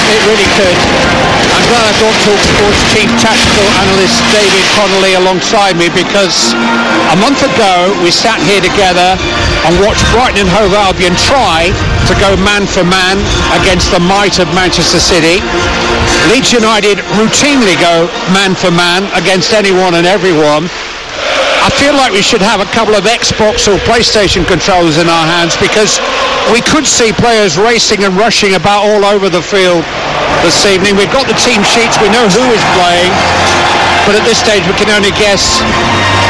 It really could. I'm glad I've got TalkSport's Chief Tactical Analyst David Connolly alongside me, because a month ago we sat here together and watched Brighton and Hove Albion try to go man for man against the might of Manchester City. Leeds United routinely go man for man against anyone and everyone. I feel like we should have a couple of Xbox or PlayStation controllers in our hands, because we could see players racing and rushing about all over the field this evening. We've got the team sheets, we know who is playing, but at this stage we can only guess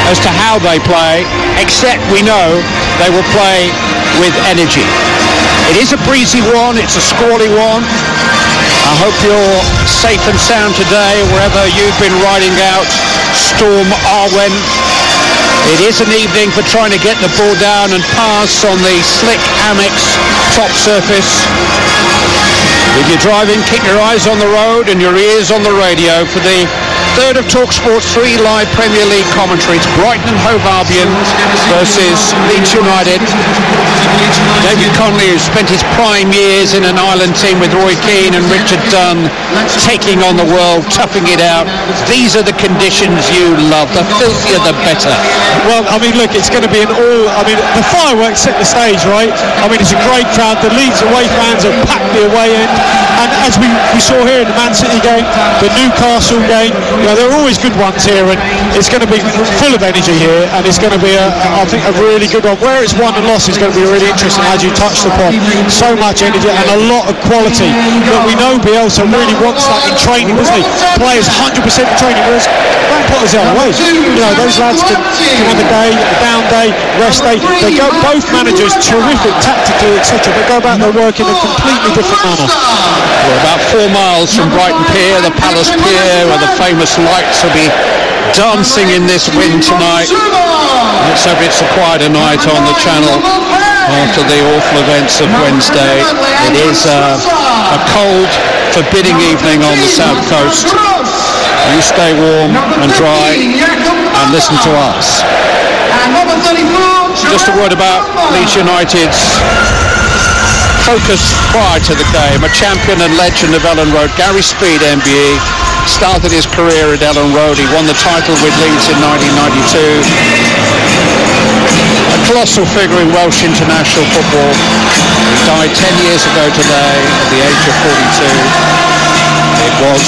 as to how they play, except we know they will play with energy. It is a breezy one, it's a squally one. I hope you're safe and sound today wherever you've been riding out Storm Arwen. It is an evening for trying to get the ball down and pass on the slick Amex top surface. If you're driving, keep your eyes on the road and your ears on the radio for the third of TalkSport's 3 live Premier League commentary. It's Brighton and Hove Albion versus Leeds United. David Connolly, who spent his prime years in an Ireland team with Roy Keane and Richard Dunn, taking on the world, toughing it out. These are the conditions you love. The filthier the better. Well, I mean, look, it's going to be the fireworks set the stage, right? I mean, it's a great crowd. The Leeds away fans have packed the away end. And as we saw here in the Man City game, the Newcastle game, there are always good ones here, and it's going to be full of energy here, and it's going to be, I think, a really good one. Where it's won and lost is going to be really interesting, as you touched upon. So much energy and a lot of quality. But we know Bielsa really wants that in training, doesn't he? Players 100% training, whereas Graham Potter's the other way. Those lads can have a day, a down day, rest day. They go, both managers, terrific tactically, etc., but go about their work in a completely different manner. We're about 4 miles from Brighton Pier, the Palace Pier, where the famous lights will be dancing in this wind tonight. Let's hope it's a quieter night on the channel after the awful events of Wednesday. It is a cold, forbidding evening on the south coast. You stay warm and dry and listen to us. Just a word about Leeds United's focus prior to the game. A champion and legend of Ellen Road, Gary Speed, MBE, started his career at Ellen Road. He won the title with Leeds in 1992. A colossal figure in Welsh international football. He died 10 years ago today at the age of 42. It was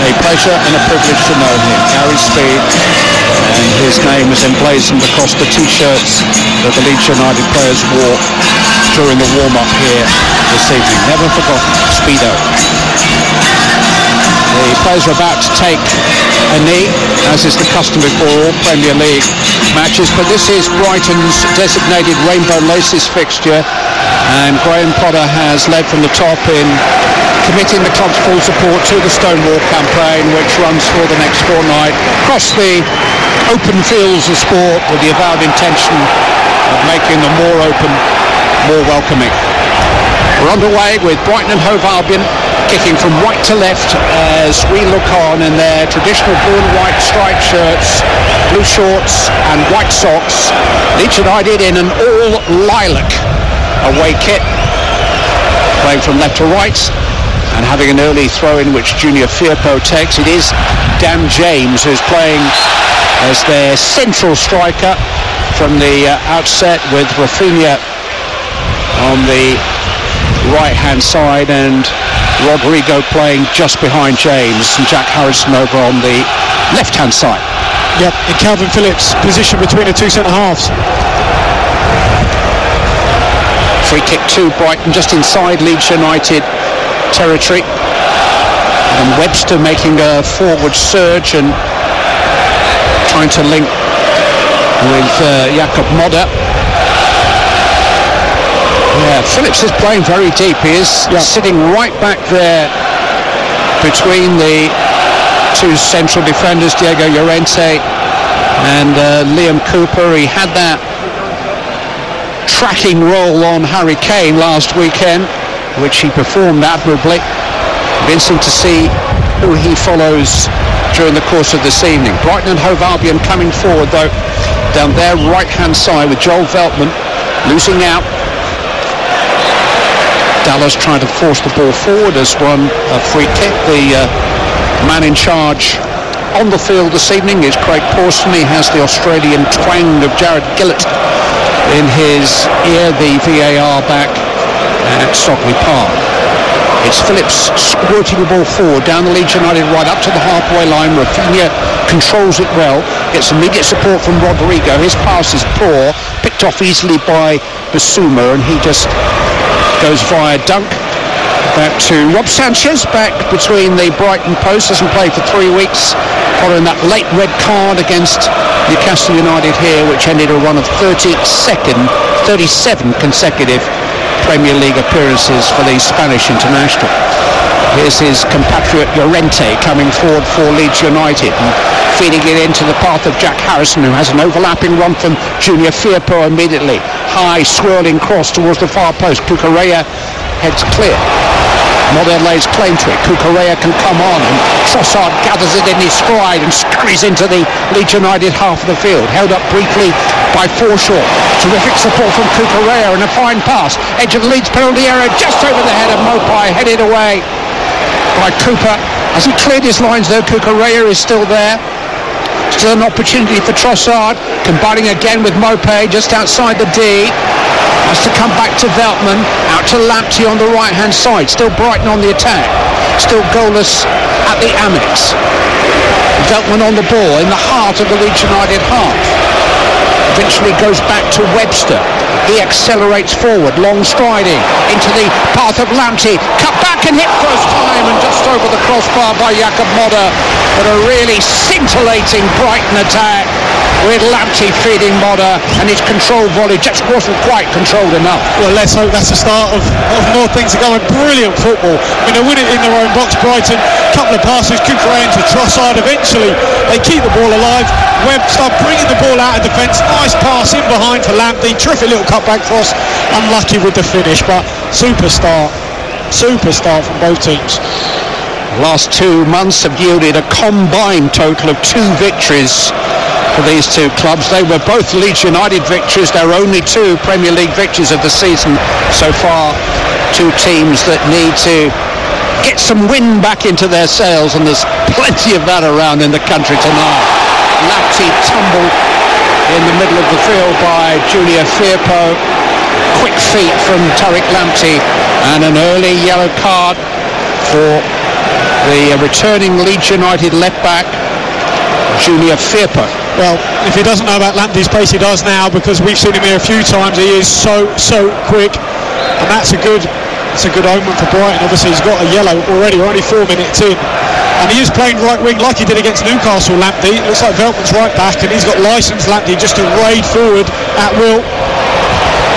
a pleasure and a privilege to know him, Gary Speed, and his name is emblazoned across the T-shirts that the Leeds United players wore during the warm-up here this evening. Never forgotten, Speedo. The players are about to take a knee, as is the custom before all Premier League matches, but this is Brighton's designated Rainbow Laces fixture, and Graham Potter has led from the top in committing the club's full support to the Stonewall campaign, which runs for the next fortnight across the open fields of sport, with the avowed intention of making them more open, more welcoming. We're underway with Brighton and Hove Albion kicking from right to left as we look on in their traditional blue and white striped shirts, blue shorts and white socks. Leeds United in an all lilac away kit, playing from left to right and having an early throw in which Junior Firpo takes. It is Dan James who's playing as their central striker from the outset, with Rafinha on the right hand side and Rodrigo playing just behind James, and Jack Harrison over on the left hand side. Yep, and Calvin Phillips position between the two centre halves. Free kick to Brighton, just inside Leeds United territory, and Webster making a forward surge and trying to link with Jakob Modder. Yeah, Phillips is playing very deep. He is sitting right back there between the two central defenders, Diego Llorente and Liam Cooper. He had that tracking role on Harry Kane last weekend, which he performed admirably. Interesting to see who he follows during the course of this evening. Brighton and Hove Albion coming forward though down their right hand side with Joel Veltman losing out. Dallas trying to force the ball forward as one free kick. The man in charge on the field this evening is Craig Pawson. He has the Australian twang of Jared Gillett in his ear, the VAR back at Stockley Park. It's Phillips squirting the ball forward down the Leeds United right up to the halfway line. Rafinha controls it well, gets immediate support from Rodrigo. His pass is poor, picked off easily by Basuma, and he just goes via dunk. Back to Rob Sanchez, back between the Brighton posts, hasn't played for 3 weeks following that late red card against Newcastle United here, which ended a run of 37 consecutive Premier League appearances for the Spanish international. Here's his compatriot Llorente coming forward for Leeds United and feeding it into the path of Jack Harrison, who has an overlapping run from Junior Firpo immediately. High swirling cross towards the far post. Cucurella heads clear. Model lays claim to it. Cucurella can come on, and Trossard gathers it in his stride and scurries into the Leeds United half of the field. Held up briefly by Forshaw. Terrific support from Cucurella and a fine pass. Edge of the Leeds penalty area, just over the head of Mopai, headed away by Cooper. Hasn't cleared his lines though. Cucurella is still there. Still an opportunity for Trossard, combining again with Mopai just outside the D. Has to come back to Veltman, out to Lamptey on the right hand side. Still Brighton on the attack, still goalless at the Amex. Veltman on the ball in the heart of the Leeds United half. Eventually goes back to Webster. He accelerates forward, long striding into the path of Lamptey. Cut back and hit first time and just over the crossbar by Jakob Modder. But a really scintillating Brighton attack with Lamptey feeding Modder, and his control volley just wasn't quite controlled enough. Well, let's hope that's the start of more things are going. Brilliant football. I mean, they win it in their own box, Brighton. Couple of passes, Cucurella into Trossard. Eventually, they keep the ball alive. Webster bringing the ball out of defence. Nice pass in behind for Lamptey. Terrific little cutback cross. Unlucky with the finish, but super start from both teams. Last 2 months have yielded a combined total of 2 victories for these two clubs. They were both Leeds United victories. There are only 2 Premier League victories of the season so far. 2 teams that need to get some wind back into their sails, and there's plenty of that around in the country tonight. Lamptey tumbled in the middle of the field by Junior Firpo. Quick feet from Tariq Lamptey, and an early yellow card for the returning Leeds United left back Junior Firpo. Well, if he doesn't know about Lamptey's pace, he does now, because we've seen him here a few times. He is so quick, and that's a good omen for Brighton. Obviously, he's got a yellow already. We're only 4 minutes in, and he is playing right wing like he did against Newcastle. Lamptey, it looks like Veltman's right back, and he's got licence, Lamptey, just to raid forward at will.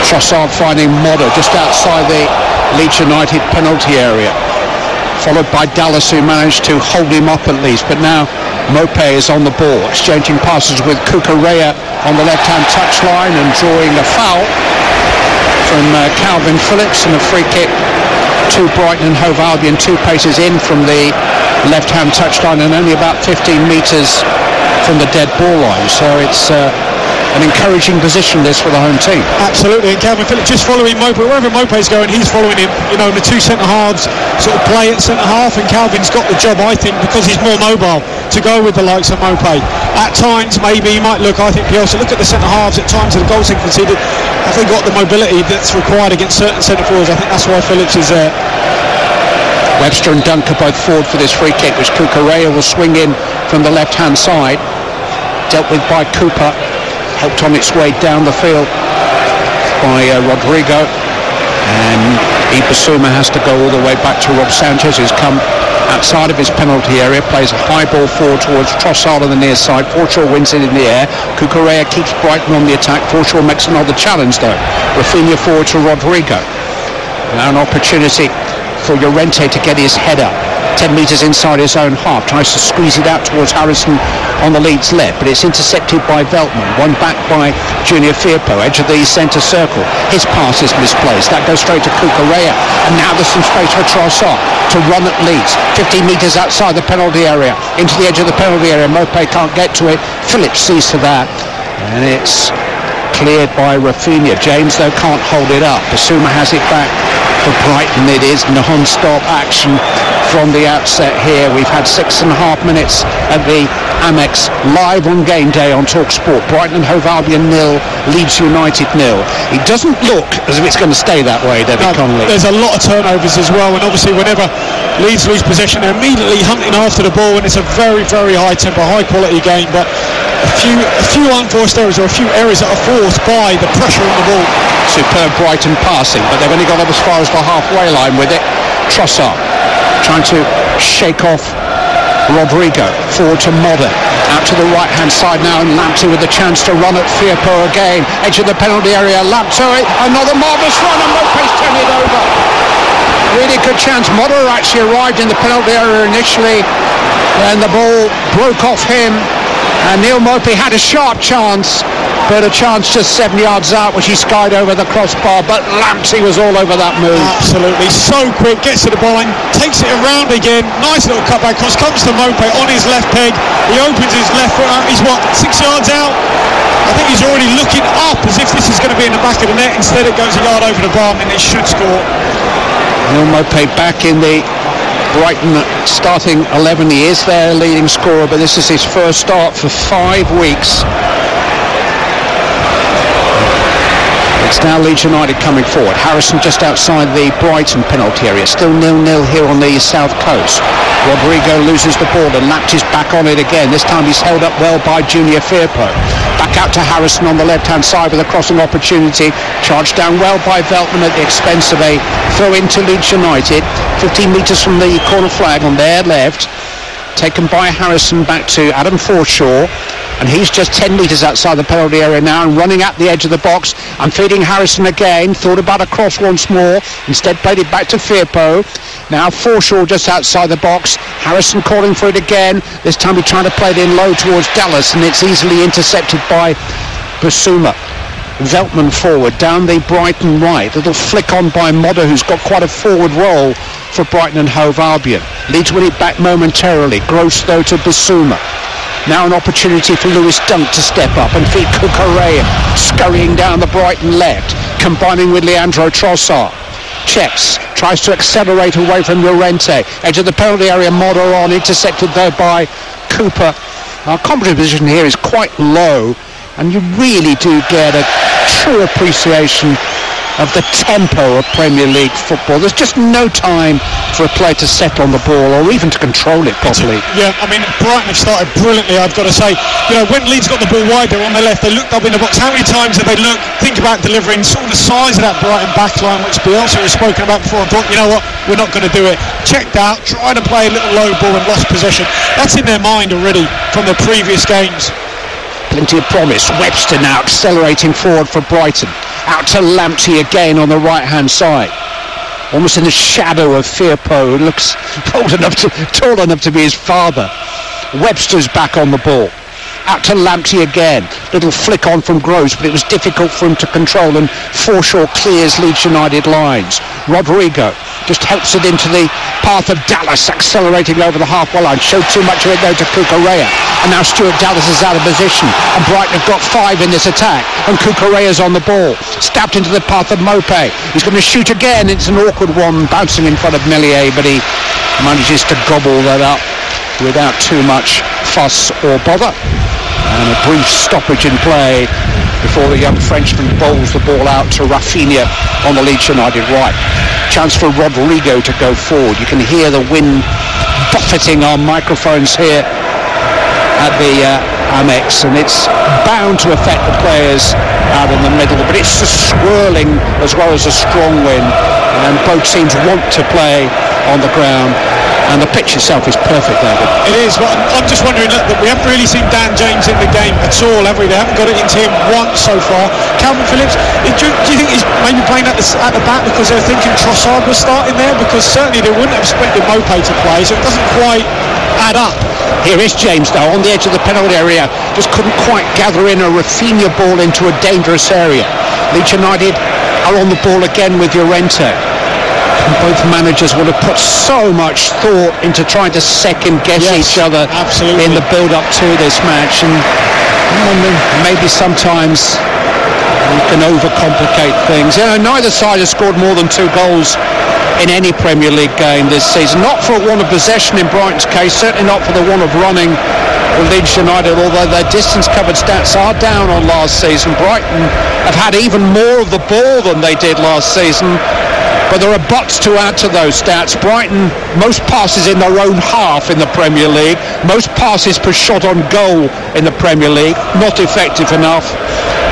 Trossard finding Modder just outside the Leeds United penalty area, followed by Dallas, who managed to hold him up at least. But now Mopai is on the ball, exchanging passes with Cucurella on the left-hand touchline and drawing a foul from Calvin Phillips, and a free kick to Brighton and Hove Albion, 2 paces in from the left-hand touchline and only about 15 metres from the dead ball line. So it's an encouraging position this for the home team. Absolutely, and Calvin Phillips just following Mopai. Wherever Mopai's going, he's following him. You know, the 2 centre-halves sort of play at centre-half, and Calvin's got the job, I think, because he's more mobile, to go with the likes of Mopai. At times, maybe he might look, I think, Bielsa, look at the centre-halves at times of the goals they've conceded. Have they got the mobility that's required against certain centre-forwards? I think that's why Phillips is there. Webster and Dunk are both forward for this free kick, which Cucurella will swing in from the left-hand side. Dealt with by Cooper. Helped on its way down the field by Rodrigo, and Ibasuma has to go all the way back to Rob Sanchez, who's come outside of his penalty area, plays a high ball forward towards Trossard on the near side. Forshaw wins it in the air. Cucurella keeps Brighton on the attack. Forshaw makes another challenge though. Rafinha forward to Rodrigo. Now an opportunity for Llorente to get his head up. 10 metres inside his own half, tries to squeeze it out towards Harrison on the Leeds left, but it's intercepted by Veltman, one back by Junior Firpo, edge of the centre circle. His pass is misplaced, that goes straight to Cucurella, and now there's some space for Trossard to run at Leeds, 15 metres outside the penalty area, into the edge of the penalty area. Mopai can't get to it, Phillips sees to that, and it's cleared by Rafinha. James though can't hold it up. Basuma has it back For Brighton, it is non-stop action from the outset here. We've had 6.5 minutes at the Amex, live on game day on TalkSport. Brighton and Hove Albion 0, Leeds United 0. It doesn't look as if it's going to stay that way, David Connolly. There's a lot of turnovers as well, and obviously whenever Leeds lose possession, they're immediately hunting after the ball, and it's a very, very high tempo, high quality game. But a few unforced errors, or a few errors that are forced by the pressure on the ball. Superb Brighton passing, but they've only got up as far as the halfway line with it. Trossard trying to shake off Rodrigo, forward to Modder, out to the right hand side now, and Lamptey with a chance to run at Firpo again, edge of the penalty area. Lamptey, another marvellous run, and Mope's turned it over. Really good chance. Modder actually arrived in the penalty area initially, and the ball broke off him, and Neil Mopey had a sharp chance, but a chance just 7 yards out, which he skied over the crossbar, but Lamptey was all over that move. Absolutely, so quick, gets to the ball line, takes it around again, nice little cutback cross, comes to Mopey on his left peg, he opens his left foot out, he's 6 yards out? I think he's already looking up as if this is going to be in the back of the net. Instead it goes a yard over the bar, and they should score. Neil Mopey back in the Brighton starting 11. He is their leading scorer, but this is his first start for 5 weeks. It's now Leeds United coming forward. Harrison just outside the Brighton penalty area. Still 0-0 here on the south coast. Rodrigo loses the ball, and Lamptey's back on it again. This time he's held up well by Junior Firpo. Back out to Harrison on the left-hand side with a crossing opportunity. Charged down well by Veltman at the expense of a throw into Leeds United. 15 metres from the corner flag on their left. Taken by Harrison back to Adam Forshaw, and he's just 10 metres outside the penalty area now and running at the edge of the box and feeding Harrison again. Thought about a cross once more, instead played it back to Firpo. Now Forshaw just outside the box, Harrison calling for it again. This time he's trying to play it in low towards Dallas, and it's easily intercepted by Basuma. Veltman forward, down the Brighton right. Little flick on by Modder, who's got quite a forward role for Brighton and Hove Albion. Leeds win it back momentarily. Gross though to Basuma. Now an opportunity for Lewis Dunk to step up and feed Cucurella, scurrying down the Brighton left, combining with Leandro Trossard. Checks, tries to accelerate away from Llorente. Edge of the penalty area, Modder on, intercepted there by Cooper. Our commentary position here is quite low, and you really do get a true appreciation of the tempo of Premier League football. There's just no time for a player to settle on the ball or even to control it properly. Yeah, I mean, Brighton have started brilliantly, I've got to say. You know, when Leeds got the ball wide there on their left, they looked up in the box. How many times have they looked, think about delivering, sort of the size of that Brighton backline, which Bielsa has spoken about before, and thought, you know what, we're not going to do it. Checked out, tried to play a little low ball and lost possession. That's in their mind already from the previous games. Plenty of promise. Webster now accelerating forward for Brighton. Out to Lamptey again on the right-hand side. Almost in the shadow of Firpo, who looks tall enough to be his father. Webster's back on the ball. Out to Lamptey again. Little flick on from Gross, but it was difficult for him to control, and Forshaw clears Leeds United lines. Rodrigo just helps it into the path of Dallas, accelerating over the halfway line. Showed too much of it though to Cucurella, and now Stuart Dallas is out of position, and Brighton have got 5 in this attack, and Cucurella's on the ball, stabbed into the path of Mopey. He's going to shoot again. It's an awkward one, bouncing in front of Meslier, but he manages to gobble that up without too much fuss or bother. And a brief stoppage in play before the young Frenchman bowls the ball out to Rafinha on the Leeds United right. Chance for Rodrigo to go forward. You can hear the wind buffeting our microphones here at the Amex, and it's bound to affect the players out in the middle, but it's a swirling as well as a strong wind, and both teams want to play on the ground. And the pitch itself is perfect, David. It is, but I'm just wondering that we haven't really seen Dan James in the game at all, have we? They haven't got it into him once so far. Calvin Phillips, do you think he's maybe playing at the back because they're thinking Trossard was starting there? Because certainly they wouldn't have expected Mopey to play, so it doesn't quite add up. Here is James though, on the edge of the penalty area, just couldn't quite gather in a Rafinha ball into a dangerous area. Leeds United are on the ball again with Llorente. Both managers would have put so much thought into trying to second guess each other in the build-up to this match, and maybe sometimes you can overcomplicate things. You know, neither side has scored more than 2 goals in any Premier League game this season. Not for a want of possession in Brighton's case, certainly not for the want of running for Leeds United, although their distance covered stats are down on last season. Brighton have had even more of the ball than they did last season, but there are buts to add to those stats. Brighton, most passes in their own half in the Premier League, most passes per shot on goal in the Premier League, not effective enough.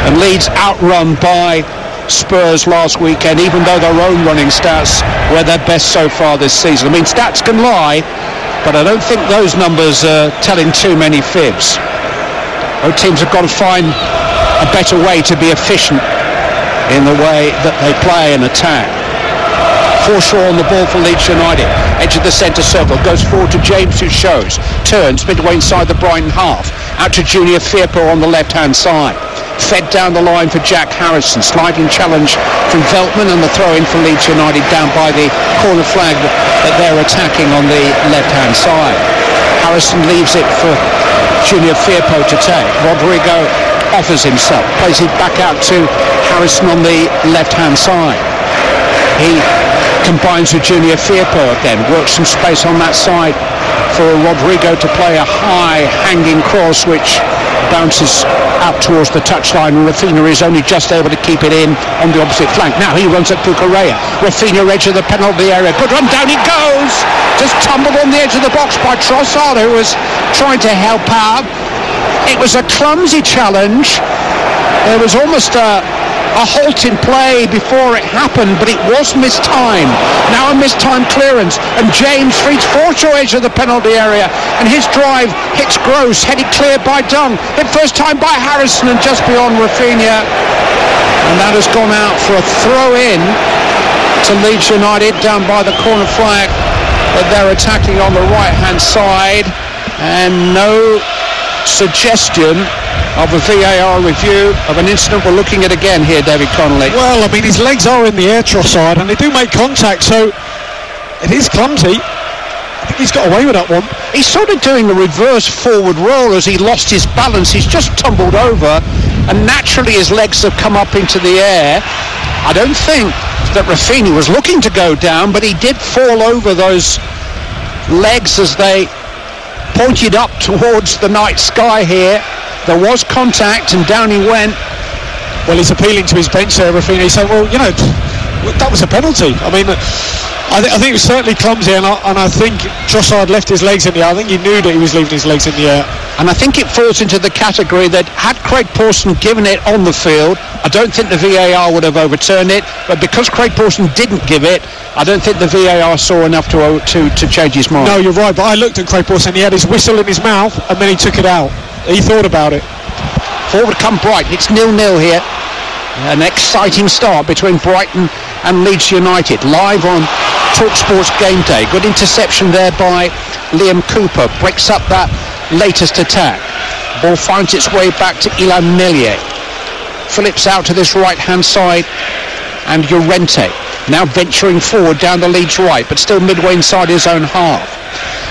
And Leeds outrun by Spurs last weekend, even though their own running stats were their best so far this season. I mean, stats can lie, but I don't think those numbers are telling too many fibs. Both teams have got to find a better way to be efficient in the way that they play and attack. Forshaw on the ball for Leeds United, edge of the centre circle, goes forward to James, who shows, turns midway inside the Brighton half, out to Junior Firpo on the left hand side, fed down the line for Jack Harrison, sliding challenge from Veltman, and the throw in for Leeds United down by the corner flag that they're attacking on the left hand side. Harrison leaves it for Junior Firpo to take. Rodrigo offers himself, plays it back out to Harrison on the left hand side. He combines with Junior Firpo again, works some space on that side for Rodrigo to play a high hanging cross which bounces out towards the touchline, and Rafinha is only just able to keep it in on the opposite flank. Now he runs at Cucurella. Rafinha edge of the penalty area. Good run, down he goes! Just tumbled on the edge of the box by Trossard, who was trying to help out. It was a clumsy challenge. There was almost a halt in play before it happened, but it was mistimed. Now a mistimed clearance, and James feeds Forshaw edge of the penalty area, and his drive hits Gross, headed clear by Dung, hit first time by Harrison and just beyond Rafinha, and that has gone out for a throw in to Leeds United down by the corner flag that they're attacking on the right hand side, and no suggestion of a VAR review of an incident we're looking at again here, David Connolly. Well, I mean, his legs are in the air, Trossard, and they do make contact, so it is clumsy. I think he's got away with that one. He's sort of doing a reverse forward roll as he lost his balance. He's just tumbled over, and naturally his legs have come up into the air. I don't think that Rafinha was looking to go down, but he did fall over those legs as they pointed up towards the night sky here. There was contact and down he went. Well, he's appealing to his bench there, Rafinha. He said, well, you know, that was a penalty. I mean, I think it was certainly clumsy, and I think Trossard left his legs in the air. I think he knew that he was leaving his legs in the air. And I think it falls into the category that had Craig Pawson given it on the field, I don't think the VAR would have overturned it, but because Craig Pawson didn't give it, I don't think the VAR saw enough to change his mind. No, you're right, but I looked at Craig Pawson, he had his whistle in his mouth, and then he took it out. He thought about it. Forward come Brighton. It's 0-0 here. An exciting start between Brighton and Leeds United. Live on TalkSport's Game Day. Good interception there by Liam Cooper. Breaks up that latest attack. Ball finds its way back to Ilan Meslier. Phillips out to this right-hand side. And Llorente now venturing forward down the Leeds right, but still midway inside his own half.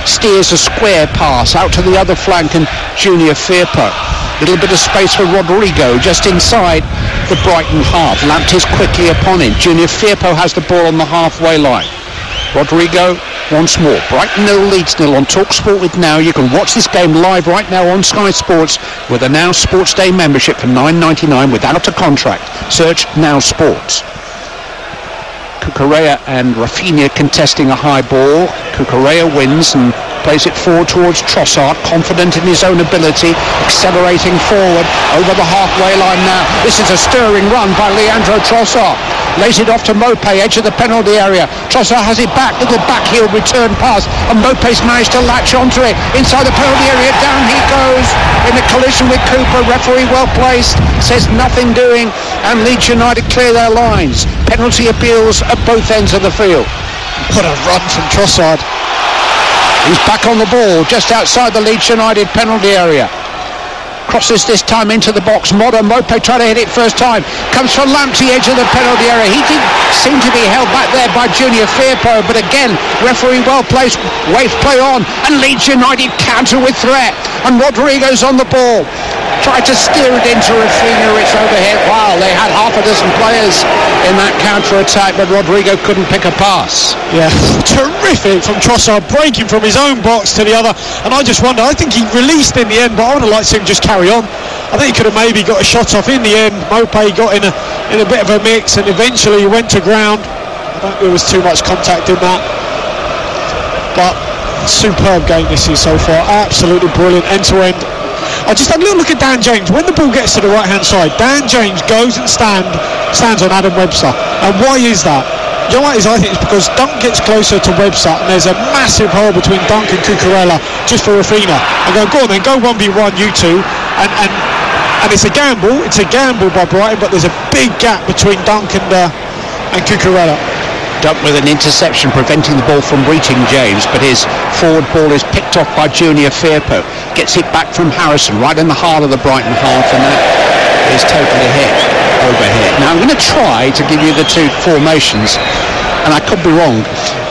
Steers a square pass out to the other flank, and Junior Firpo. Little bit of space for Rodrigo just inside the Brighton half. Lamped is quickly upon him. Junior Firpo has the ball on the halfway line. Rodrigo once more. Brighton 0, Leeds 0 on TalkSport with Now. You can watch this game live right now on Sky Sports with a Now Sports Day membership for $9.99 without a contract. Search Now Sports. Cucurella and Rafinha contesting a high ball. Cucurella wins and plays it forward towards Trossard, confident in his own ability, accelerating forward over the halfway line now. This is a stirring run by Leandro Trossard. Lays it off to Mope, edge of the penalty area. Trossard has it back, little backheel return pass, and Mope's managed to latch onto it. Inside the penalty area, down he goes in a collision with Cooper. Referee well placed, says nothing doing, and Leeds United clear their lines. Penalty appeals at both ends of the field. What a run from Trossard. He's back on the ball, just outside the Leeds United penalty area. Crosses this time into the box. Mope trying to hit it first time. Comes from Lamptey, edge of the penalty area. He did seem to be held back there by Junior Firpo, but again, referee well placed. Waves play on, and Leeds United counter with threat. And Rodrigo's on the ball. tried to steer it into Rafinha, it's overhead. Wow, they had half a dozen players in that counter-attack, but Rodrigo couldn't pick a pass. Yeah, terrific from Trossard, breaking from his own box to the other, and I just wonder, I think he released in the end, but I would have liked to see him just carry on. I think he could have maybe got a shot off in the end. Mopé got in a bit of a mix, and eventually he went to ground. I don't think there was too much contact in that, but superb game this is so far, absolutely brilliant, end to end. I just had a little look at Dan James. When the ball gets to the right hand side, Dan James goes and stands on Adam Webster. And why is that? You know what it is? I think it's because Dunk gets closer to Webster, and there's a massive hole between Dunk and Cucurella just for Rafinha. I go on then, go 1v1 you two, and it's a gamble. It's a gamble by Brighton, but there's a big gap between Dunk and Cucurella. Dunk with an interception preventing the ball from reaching James, but his forward ball is picked off by Junior Firpo. Gets it back from Harrison right in the heart of the Brighton half, and that is totally hit overhead. Now I'm going to try to give you the two formations, and I could be wrong.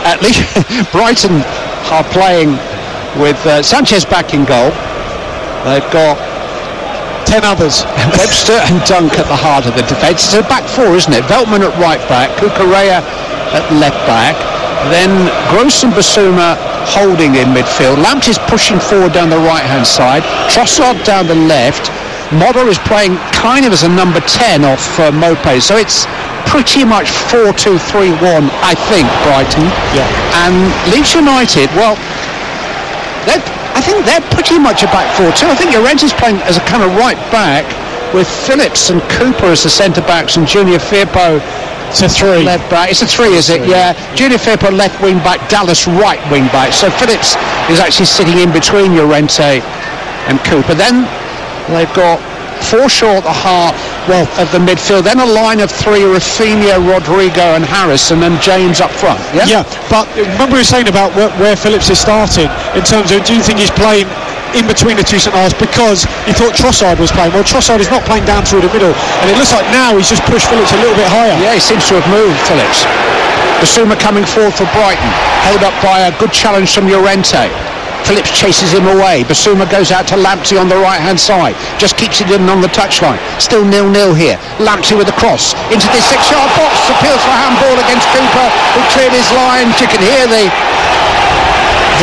At least Brighton are playing with Sanchez back in goal. They've got 10 others. Webster and Dunk at the heart of the defence. It's a back four, isn't it? Veltman at right back, Cucurella at left back, then Gross and Basuma holding in midfield. Lamptey's pushing forward down the right hand side, Trossard down the left. Model is playing kind of as a number 10 off Mopé, so it's pretty much 4-2-3-1, I think, Brighton. Yeah. And Leeds United, well, I think they're pretty much a back four too. I think Llorente's playing as a kind of right back with Phillips and Cooper as the centre backs and Junior Firpo. It's a three. Left back. It's a three, is it? Yeah. Junior Firpo left wing back, Dallas right wing back. So Phillips is actually sitting in between Llorente and Cooper. Then they've got Forshaw at the heart of the midfield. Then a line of three: Rafinha, Rodrigo, and Harrison, and James up front. Yeah. But remember we were saying about where Phillips is starting in terms of, do you think he's playing in between the two centre-halves because he thought Trossard was playing? Well, Trossard is not playing down through the middle, and it looks like now he's just pushed Phillips a little bit higher. Yeah, he seems to have moved Phillips. Basuma coming forward for Brighton, held up by a good challenge from Llorente. Phillips chases him away. Basuma goes out to Lamptey on the right-hand side. Just keeps it in on the touchline. Still 0-0 here. Lamptey with a cross into the 6-yard box. Appeals for handball against Cooper, who cleared his line. You can hear the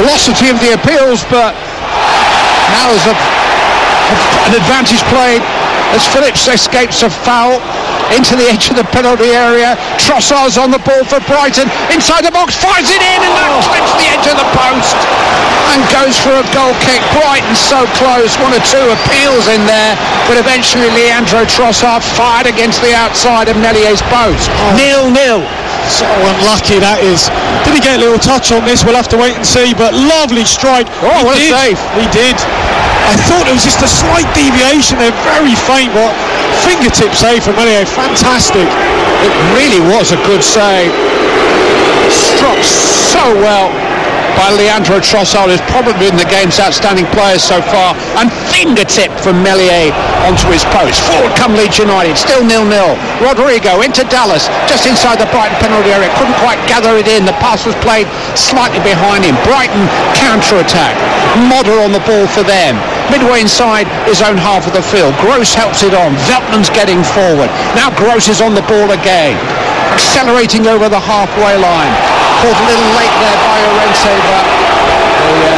velocity of the appeals, but now there's an advantage played as Phillips escapes a foul into the edge of the penalty area. Trossard's on the ball for Brighton, inside the box, fires it in, and that clips the edge of the post and goes for a goal kick. Brighton so close, one or two appeals in there, but eventually Leandro Trossard fired against the outside of Mellier's post. 0-0. So unlucky that is. Did he get a little touch on this? We'll have to wait and see, but lovely strike. Oh, what a save. He did. I thought it was just a slight deviation there, very faint, but fingertip save from Mellier, fantastic. It really was a good save. Struck so well by Leandro Trossard, who's probably been the game's outstanding player so far, and fingertip from Meslier onto his post. Forward come Leeds United, still 0-0. Rodrigo into Dallas, just inside the Brighton penalty area, couldn't quite gather it in. The pass was played slightly behind him. Brighton counter-attack. Modder on the ball for them. Midway inside his own half of the field. Gross helps it on. Veltman's getting forward. Now Gross is on the ball again, accelerating over the halfway line. Caught a little late there by Llorente, but the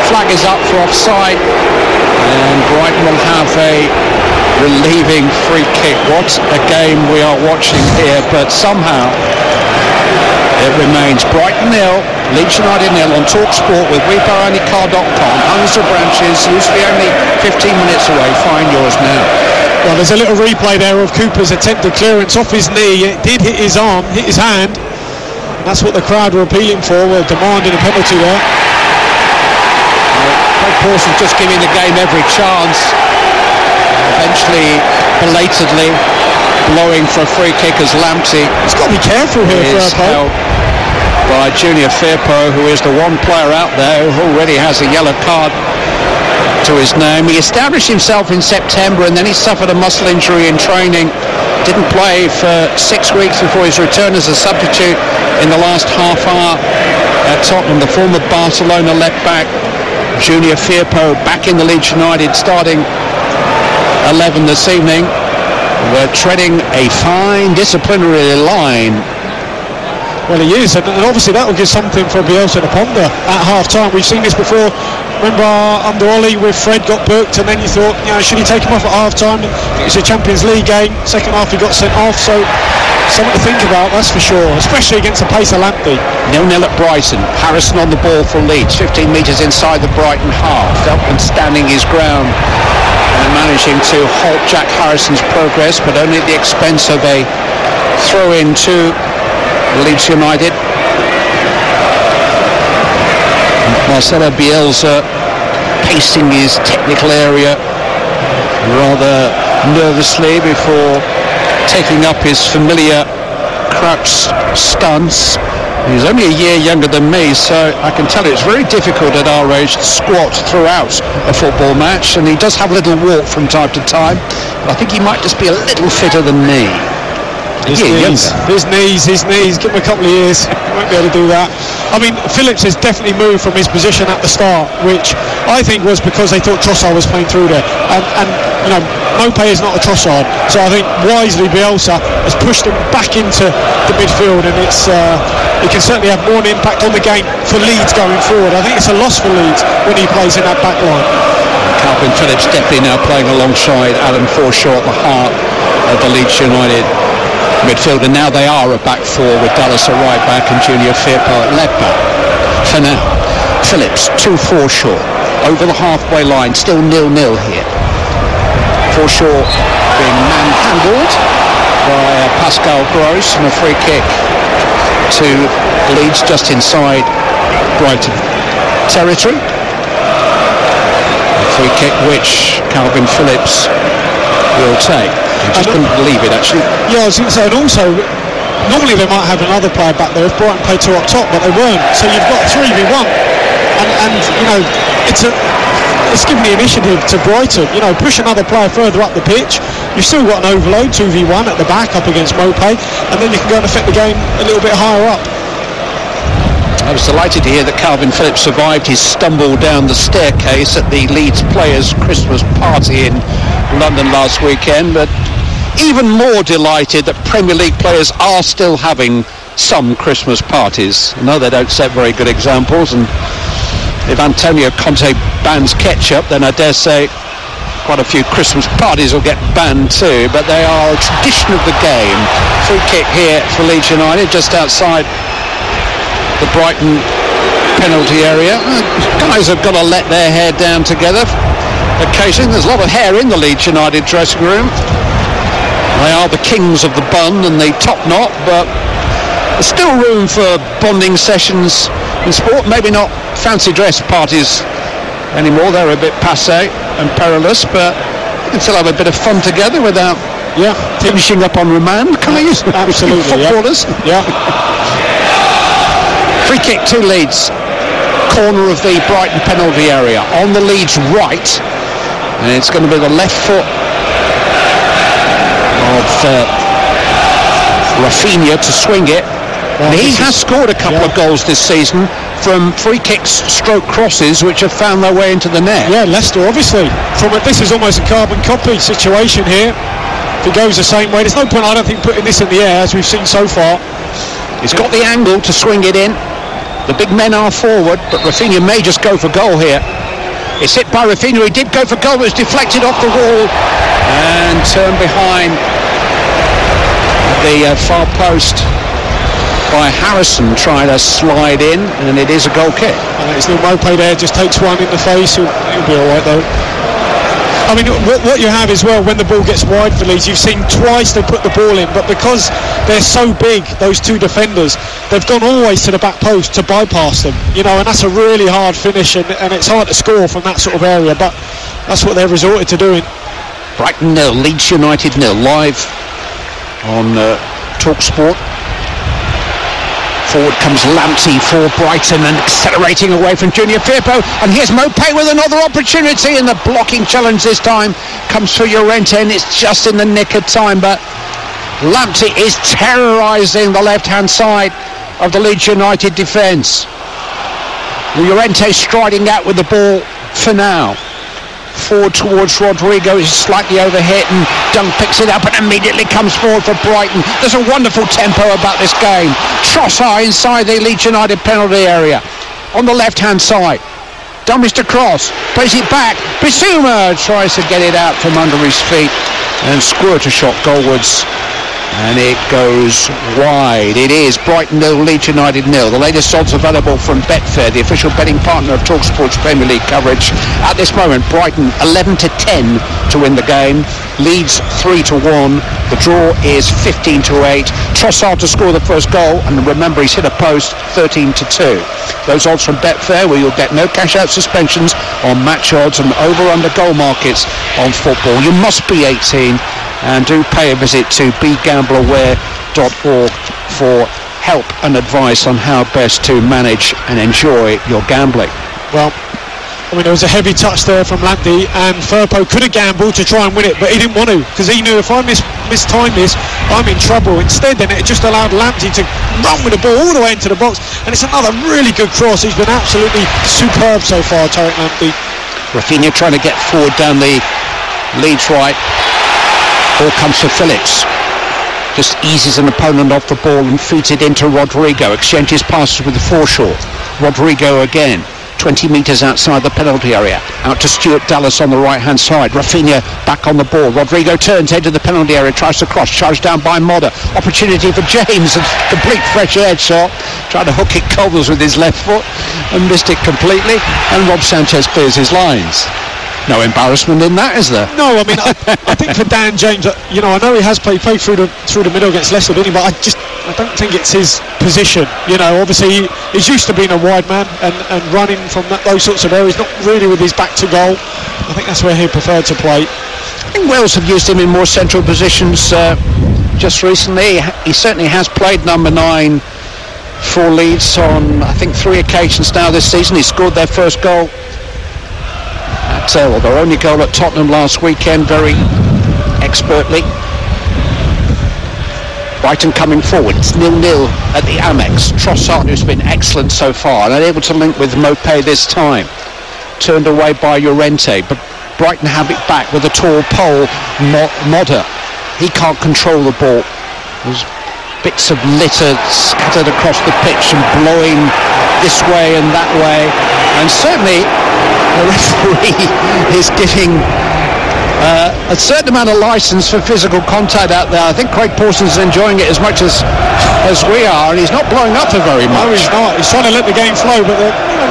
flag is up for offside, and Brighton will have a relieving free kick. What a game we are watching here, but somehow it remains Brighton 0, Leeds United 0 on TalkSport with WeBuyAnyCar.com. Hundreds of branches, usually only 15 minutes away. Find yours now. Well, there's a little replay there of Cooper's attempted clearance off his knee. It did hit his arm, hit his hand. That's what the crowd were appealing for, were demanding a penalty there. Craig Pawson's just giving the game every chance. Eventually, belatedly blowing for a free kick as Lamptey. He's got to be careful here, Firpo. By Junior Firpo, who is the one player out there who already has a yellow card to his name. He established himself in September, and then he suffered a muscle injury in training. Didn't play for 6 weeks before his return as a substitute in the last half hour at Tottenham. The former Barcelona left back Junior Firpo back in the Leeds United starting 11 this evening. We're treading a fine disciplinary line. Well, he is, and obviously that will give something for Bielsa to ponder at half-time. We've seen this before. Remember under Ollie with Fred got booked, and then you thought, should he take him off at half-time? It was a Champions League game. Second half he got sent off, so something to think about, that's for sure, especially against the pace of Lamptey. 0-0 at Brighton. Harrison on the ball for Leeds, 15 metres inside the Brighton half. Feltman standing his ground and managing to halt Jack Harrison's progress, but only at the expense of a throw-in to Leeds United. Marcelo Bielsa pacing his technical area rather nervously before taking up his familiar crouch stance. He's only a year younger than me, so I can tell you it's very difficult at our age to squat throughout a football match, and he does have a little walk from time to time, but I think he might just be a little fitter than me. His knees, give him a couple of years, he won't be able to do that. I mean, Phillips has definitely moved from his position at the start, which I think was because they thought Trossard was playing through there, and Mopé is not a Trossard, so I think wisely Bielsa has pushed him back into the midfield, and it can certainly have more an impact on the game for Leeds going forward. I think it's a loss for Leeds when he plays in that back line. Calvin Phillips definitely now playing alongside Alan Forshaw at the heart of the Leeds United midfield, and now they are a back four with Dallas a right back and Junior Firpo at left back. For now, Phillips to Forshaw over the halfway line, still 0-0 here. Forshaw being manhandled by Pascal Gross, and a free kick to Leeds just inside Brighton territory. A free kick which Calvin Phillips will take. I just couldn't believe it, actually. Yeah, I was going to say, and also, normally they might have another player back there if Brighton played two up top, but they weren't. So you've got 3v1, and it's given the initiative to Brighton. Push another player further up the pitch. You've still got an overload, 2v1 at the back up against Mopé, and then you can go and affect the game a little bit higher up. I was delighted to hear that Calvin Phillips survived his stumble down the staircase at the Leeds Players' Christmas party in London last weekend, but even more delighted that Premier League players are still having some Christmas parties. No, they don't set very good examples, and if Antonio Conte bans ketchup, then I dare say quite a few Christmas parties will get banned too, but they are a tradition of the game. Free kick here for Leeds United just outside the Brighton penalty area. Guys have got to let their hair down together occasionally. There's a lot of hair in the Leeds United dressing room. They are the kings of the bun and the top knot, but there's still room for bonding sessions in sport. Maybe not fancy dress parties anymore, they're a bit passé and perilous, but you can still have a bit of fun together without finishing up on remand, can I use absolutely footballers? Yeah. Free kick to Leeds, corner of the Brighton penalty area on the Leeds right, and it's going to be the left foot of Rafinha to swing it. And he has scored a couple of goals this season from free kicks stroke crosses which have found their way into the net. Yeah, Leicester obviously. This is almost a carbon copy situation here. If it goes the same way, there's no point, I don't think, putting this in the air as we've seen so far. He's got the angle to swing it in. The big men are forward, but Rafinha may just go for goal here. It's hit by Rafinha. He did go for goal, but it's deflected off the wall and turned behind the far post by Harrison, trying to slide in, and it is a goal kick. And it's no Mopé there, just takes one in the face. He'll be all right though. I mean, what you have as well, when the ball gets wide for Leeds, you've seen twice they put the ball in, but because they're so big, those two defenders, they've gone always to the back post to bypass them, and that's a really hard finish, and it's hard to score from that sort of area, but that's what they've resorted to doing. Brighton 0, Leeds United 0, live on TalkSport. Forward comes Lamptey for Brighton and accelerating away from Junior Firpo, and here's Mopé with another opportunity, and the blocking challenge this time comes for Llorente, and it's just in the nick of time, but Lamptey is terrorising the left hand side of the Leeds United defence. Llorente striding out with the ball for now. forward towards Rodrigo. He's slightly overhit and Dunk picks it up and immediately comes forward for Brighton. There's a wonderful tempo about this game. Trossard inside the Leeds United penalty area on the left hand side. Dummies to cross, plays it back. Bissouma tries to get it out from under his feet and squirt a shot goalwards. And it goes wide. It is Brighton 0, Leeds United 0. The latest odds available from Betfair, the official betting partner of TalkSport's Premier League coverage. At this moment, Brighton 11-10 to win the game. Leeds 3-1. The draw is 15-8. Trossard to score the first goal, and remember he's hit a post 13-2. Those odds from Betfair, where you'll get no cash-out suspensions on match odds and over/under goal markets on football. You must be 18. And do pay a visit to begambleaware.org for help and advice on how best to manage and enjoy your gambling. Well, I mean, there was a heavy touch there from Lamptey, and Firpo could have gambled to try and win it, but he didn't want to, because he knew if I mistime this, I'm in trouble. Instead, then it just allowed Lamptey to run with the ball all the way into the box, and it's another really good cross. He's been absolutely superb so far, Tariq Lamptey. Rafinha trying to get forward down the Leeds right. Ball comes for Phillips. Just eases an opponent off the ball and feeds it into Rodrigo. Exchanges passes with Forshaw. Rodrigo again. 20 metres outside the penalty area. Out to Stuart Dallas on the right-hand side. Rafinha back on the ball. Rodrigo turns into the penalty area, tries to cross, charged down by Modder. Opportunity for James, a complete fresh air shot. Trying to hook it Cobbles with his left foot and missed it completely. And Rob Sanchez clears his lines. No embarrassment in that, is there? No, I mean, I think for Dan James, I know he has played through the middle against Leicester, didn't he? But I don't think it's his position. Obviously he's used to being a wide man and running from those sorts of areas, not really with his back to goal. I think that's where he preferred to play. I think Wales have used him in more central positions just recently. He certainly has played number 9 for Leeds on, I think, 3 occasions now this season. He scored their first goal. Their only goal at Tottenham last weekend, very expertly. Brighton coming forward. It's 0-0 at the Amex. Trossard, who's been excellent so far, and unable to link with Mopé this time. Turned away by Llorente, but Brighton have it back with a tall pole. Modder, he can't control the ball. There's bits of litter scattered across the pitch and blowing this way and that way, and certainly the referee is giving a certain amount of license for physical contact out there. I think Craig Pawson's enjoying it as much as we are, and he's not blowing up for very much. No, he's not. He's trying to let the game flow, but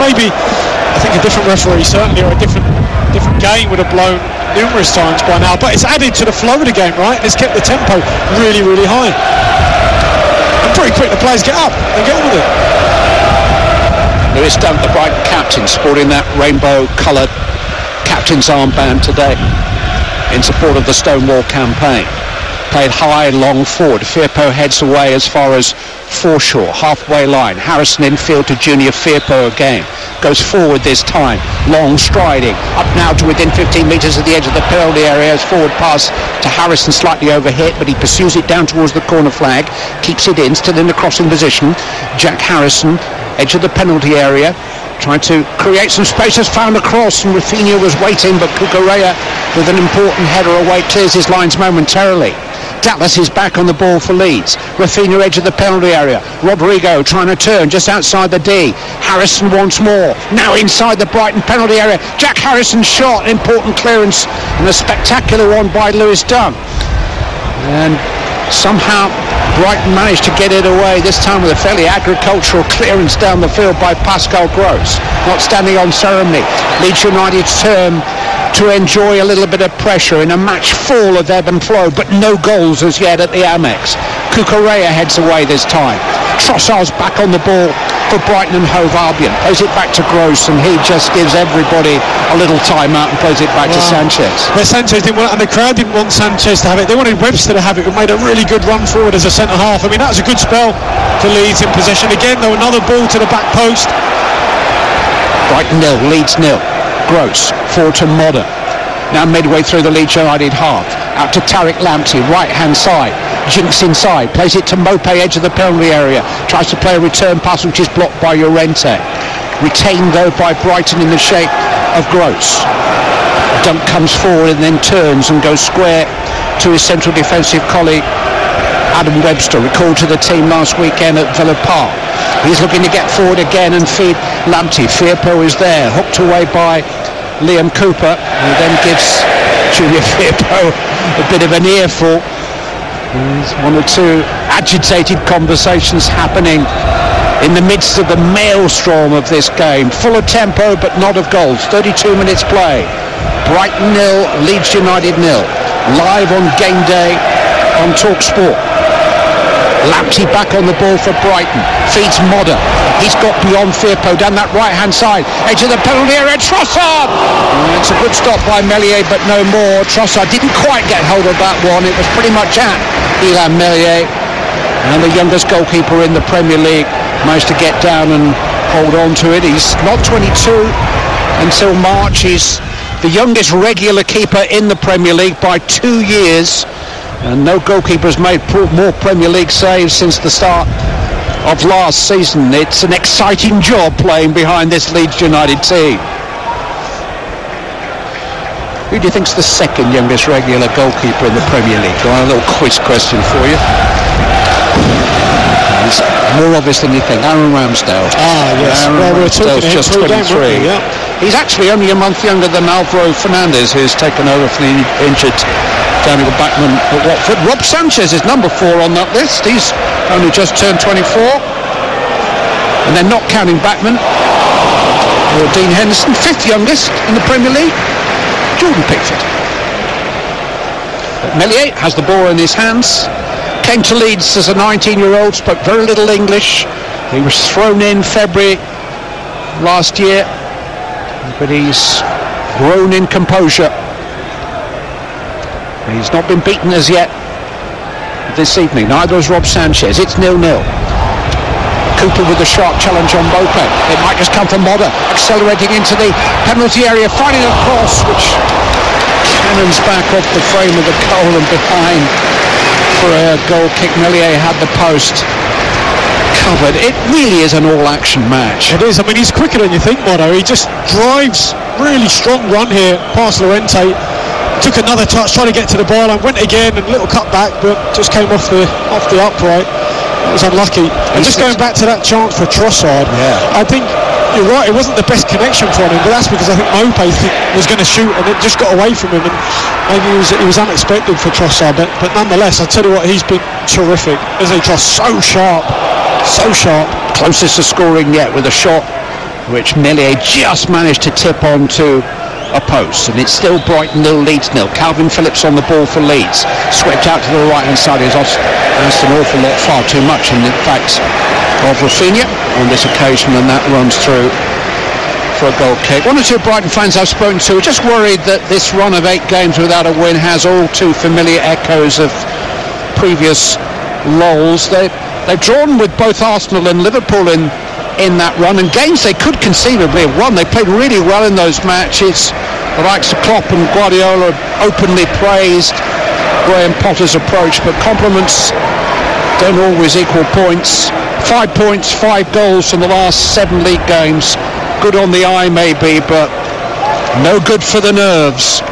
maybe I think a different referee, certainly, or a different game would have blown numerous times by now. But it's added to the flow of the game, right? It's kept the tempo really, really high. And pretty quick the players get up and get on with it. Lewis Dunk, the Brighton captain, sporting that rainbow-coloured captain's armband today in support of the Stonewall campaign. Played high, long forward. Firpo heads away as far as Forshaw, halfway line. Harrison infield to Junior Firpo again. Goes forward this time, long striding. Up now to within 15 metres of the edge of the penalty area. As forward pass to Harrison, slightly overhit, but he pursues it down towards the corner flag. Keeps it in, still in the crossing position. Jack Harrison, edge of the penalty area, trying to create some space, has found a cross, and Rafinha was waiting, but Cucurella with an important header away clears his lines momentarily. Dallas is back on the ball for Leeds. Rafinha edge of the penalty area. Rodrigo trying to turn just outside the D. Harrison once more. Now inside the Brighton penalty area. Jack Harrison's shot, important clearance, and a spectacular one by Lewis Dunk. And somehow Brighton managed to get it away, this time with a fairly agricultural clearance down the field by Pascal Gross. Not standing on ceremony. Leeds United's turn to enjoy a little bit of pressure in a match full of ebb and flow, but no goals as yet at the Amex. Cucurella heads away this time. Trossard's back on the ball for Brighton and Hove Albion. Plays it back to Gross, and he just gives everybody a little time out and plays it back to Sanchez. But Sanchez didn't want it, and the crowd didn't want Sanchez to have it. They wanted Webster to have it, who made a really good run forward as a centre half. I mean, that was a good spell for Leeds in possession. Again, though, another ball to the back post. Brighton 0, Leeds 0. Gross, forward to Modder. Now midway through the Leeds United half. Out to Tariq Lamptey, right-hand side. Jinks inside, plays it to Mopé, edge of the penalty area. Tries to play a return pass, which is blocked by Llorente. Retained, though, by Brighton in the shape of Gross. Dunk comes forward and then turns and goes square to his central defensive colleague Adam Webster, recalled to the team last weekend at Villa Park. He's looking to get forward again and feed Lamptey. Firpo is there, hooked away by Liam Cooper, who then gives Junior Firpo a bit of an earful. There's one or two agitated conversations happening in the midst of the maelstrom of this game. Full of tempo but not of goals. 32 minutes play. Brighton 0, Leeds United 0. Live on Game Day on TalkSport. Lamptey back on the ball for Brighton. Feeds Modder. He's got beyond Firpo down that right-hand side. Edge of the penalty area. Trossard! It's a good stop by Meslier, but no more. Trossard didn't quite get hold of that one. It was pretty much at Illan Meslier. And the youngest goalkeeper in the Premier League managed to get down and hold on to it. He's not 22 until March. He's the youngest regular keeper in the Premier League by 2 years. And no goalkeeper has made more Premier League saves since the start of last season. It's an exciting job playing behind this Leeds United team. Who do you think's the second youngest regular goalkeeper in the Premier League? Got a little quiz question for you. It's more obvious than you think. Aaron Ramsdale. Yes. Aaron Ramsdale's just 23. Yeah. He's actually only a month younger than Alvaro Fernandez, who's taken over for the injured Daniel Backman at Watford. Rob Sanchez is number 4 on that list. He's only just turned 24. And they're not counting Backman or Dean Henderson. 5th youngest in the Premier League, Jordan Pickford. But Meslier has the ball in his hands. Came to Leeds as a 19-year-old, spoke very little English. He was thrown in February last year, but he's grown in composure. He's not been beaten as yet this evening. Neither has Rob Sanchez. It's 0-0. Cooper with a sharp challenge on Mope. It might just come from Modder, accelerating into the penalty area, finding a cross which cannons back off the frame of the goal and behind for a goal kick. Meslier had the post covered. It really is an all-action match. It is. I mean, he's quicker than you think, Modder. He just drives really strong run here past Llorente. Took another touch, tried to get to the ball and went again, and a little cut back, but just came off the upright. It was unlucky. And just going back to that chance for Trossard, I think you're right, it wasn't the best connection for him, but that's because I think Mope was going to shoot and it just got away from him, and maybe it was unexpected for Trossard, but nonetheless, I tell you what, he's been terrific. Isn't he, Tross? So sharp. Closest to scoring yet with a shot which Meslier just managed to tip onto a post, and it's still Brighton 0, Leeds 0. Calvin Phillips on the ball for Leeds, swept out to the right hand side. He's asked an awful lot, far too much in fact, of Rafinha on this occasion, and that runs through for a goal kick. One or two Brighton fans I've spoken to are just worried that this run of 8 games without a win has all too familiar echoes of previous lulls. They've drawn with both Arsenal and Liverpool in that run, and games they could conceivably have won. They played really well in those matches. The likes of Klopp and Guardiola openly praised Graham Potter's approach, but compliments don't always equal points. 5 points, 5 goals from the last 7 league games. Good on the eye maybe, but no good for the nerves.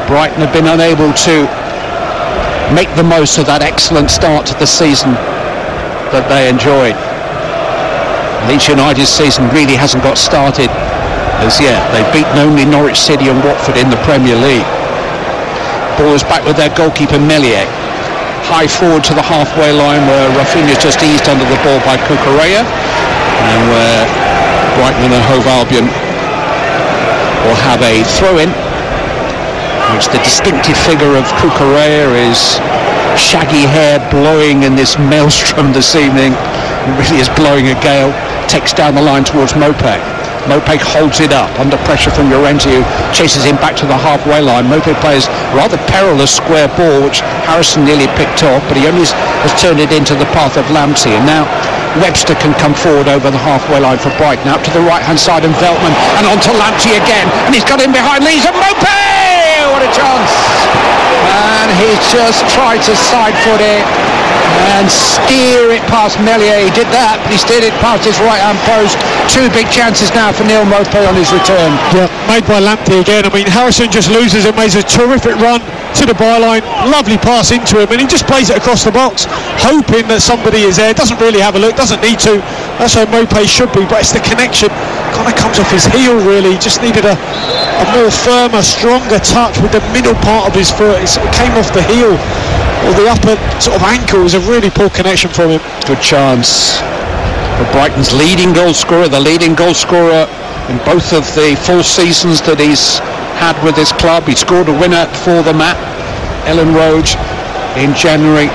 Brighton have been unable to make the most of that excellent start to the season that they enjoyed. Leeds United's season really hasn't got started as yet. They've beaten only Norwich City and Watford in the Premier League. Ball is back with their goalkeeper Meslier. High forward to the halfway line where Rafinha's just eased under the ball by Cucurella, and where Brighton and Hove Albion will have a throw-in, which the distinctive figure of Cucurella is shaggy hair blowing in this maelstrom this evening. It really is blowing a gale. Takes down the line towards Mope. Mope holds it up under pressure from Llorente, who chases him back to the halfway line. Mope plays rather perilous square ball, which Harrison nearly picked off, but he only has turned it into the path of Lamptey. And now Webster can come forward over the halfway line for Brighton, out to the right-hand side, and Veltman, and on to Lamptey again, and he's got in behind Leeds, and Mope! What a chance! And he's just tried to side foot it, and steer it past Meslier. He did that, but he steered it past his right-hand post. Two big chances now for Neil Maupay on his return. Yeah, made by Lamptey again. I mean, Harrison just loses it, makes a terrific run to the byline, lovely pass into him, and he just plays it across the box, hoping that somebody is there. Doesn't really have a look, doesn't need to. That's how Maupay should be, but it's the connection. Kind of comes off his heel, really. He just needed a more firmer, stronger touch with the middle part of his foot. It sort of came off the heel or the upper sort of ankle. It was a really poor connection from him. Good chance for Brighton's leading goal scorer, the leading goal scorer in both of the full seasons that he's had with his club. He scored a winner for them at Ellen Road in January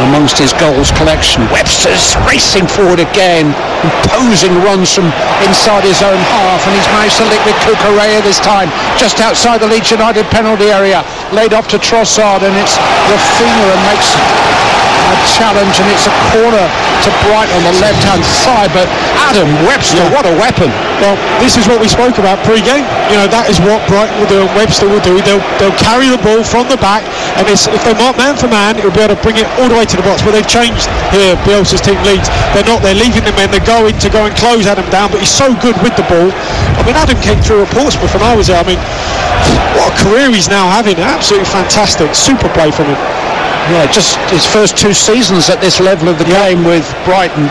amongst his goals collection. Webster's racing forward again, imposing runs from inside his own half, and he's managed to link with Cucurella this time, just outside the Leeds United penalty area, laid off to Trossard, and it's Rafinha and makes a challenge, and it's a corner to Brighton on the left-hand side. But Adam Webster, what a weapon. Well, this is what we spoke about pre-game. You know, that is what Brighton will do and Webster will do. They'll carry the ball from the back, and if they mark man for man, it'll be able to bring it all the way to the box. But they've changed here, Bielsa's team Leeds. They're leaving the men, they're going to go and close Adam down, but he's so good with the ball. I mean, Adam came through at Portsmouth when I was there. I mean, what a career he's now having. Absolutely fantastic. Super play from him. Yeah, just his first two seasons at this level of the game with Brighton,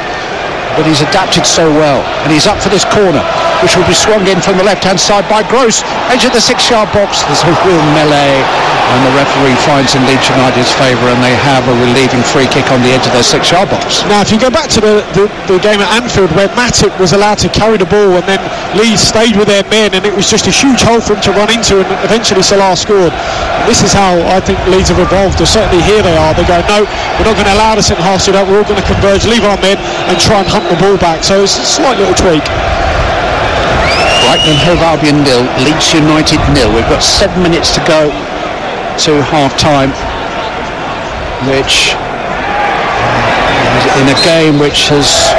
but he's adapted so well, and he's up for this corner, which will be swung in from the left-hand side by Gross, edge of the 6-yard box. There's a real melee, and the referee finds in Leeds United's favour, and they have a relieving free kick on the edge of their 6-yard box. Now, if you go back to the game at Anfield, where Matip was allowed to carry the ball, and then Leeds stayed with their men, and it was just a huge hole for him to run into, and eventually Salah scored. And this is how I think Leeds have evolved, or certainly here they are. They go, no, we're not going to allow the centre-half to do that, we're all going to converge, leave our men, and try and hunt the ball back. So it's a slight little tweak. Brighton and Hove Albion 0, Leeds United 0. We've got 7 minutes to go to half-time, which is in a game which has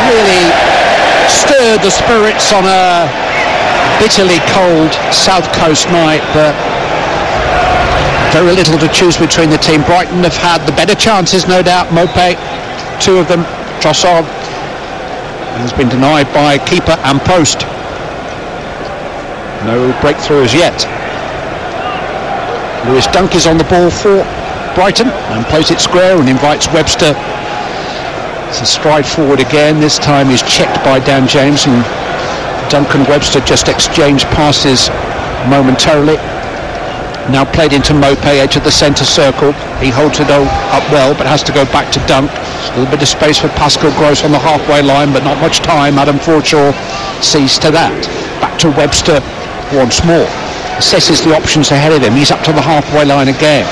really stirred the spirits on a bitterly cold South Coast night, but very little to choose between the team. Brighton have had the better chances, no doubt. Maupay, two of them. Trossard has been denied by keeper and post. No breakthroughs yet. Lewis Dunk is on the ball for Brighton and plays it square and invites Webster to stride forward again. This time he's checked by Dan James, and Dunk and Webster just exchanged passes momentarily. Now played into Maupay, edge of the centre circle. He holds it up well, but has to go back to Dunk. A little bit of space for Pascal Gross on the halfway line, but not much time. Adam Forshaw sees to that. Back to Webster once more. Assesses the options ahead of him. He's up to the halfway line again.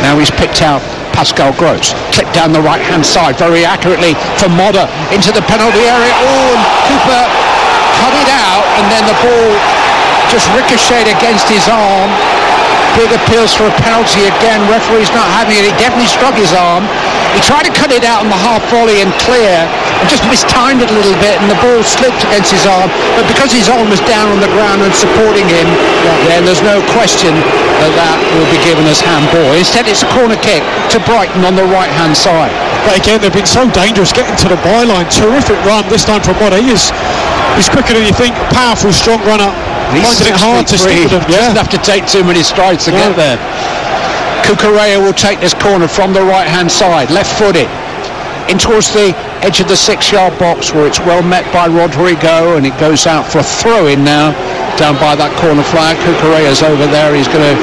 Now he's picked out Pascal Gross. Clipped down the right-hand side very accurately for Modder into the penalty area. Oh, and Cooper cut it out, and then the ball just ricocheted against his arm. Big appeals for a penalty again. Referee's not having it. He definitely struck his arm. He tried to cut it out on the half volley and clear, and just mistimed it a little bit, and the ball slipped against his arm. But because his arm was down on the ground and supporting him, then there's no question that will be given as handball. Instead, it's a corner kick to Brighton on the right-hand side. But again, they've been so dangerous getting to the byline. Terrific run this time from Modder. He's quicker than you think. Powerful, strong runner. Finding it hard to stick with him. Doesn't have to take too many strides to get there. Cucurella will take this corner from the right-hand side, left-footed, in towards the edge of the 6-yard box, where it's well met by Rodrigo, and it goes out for a throw-in now, down by that corner flag. Cucurella's over there. He's going to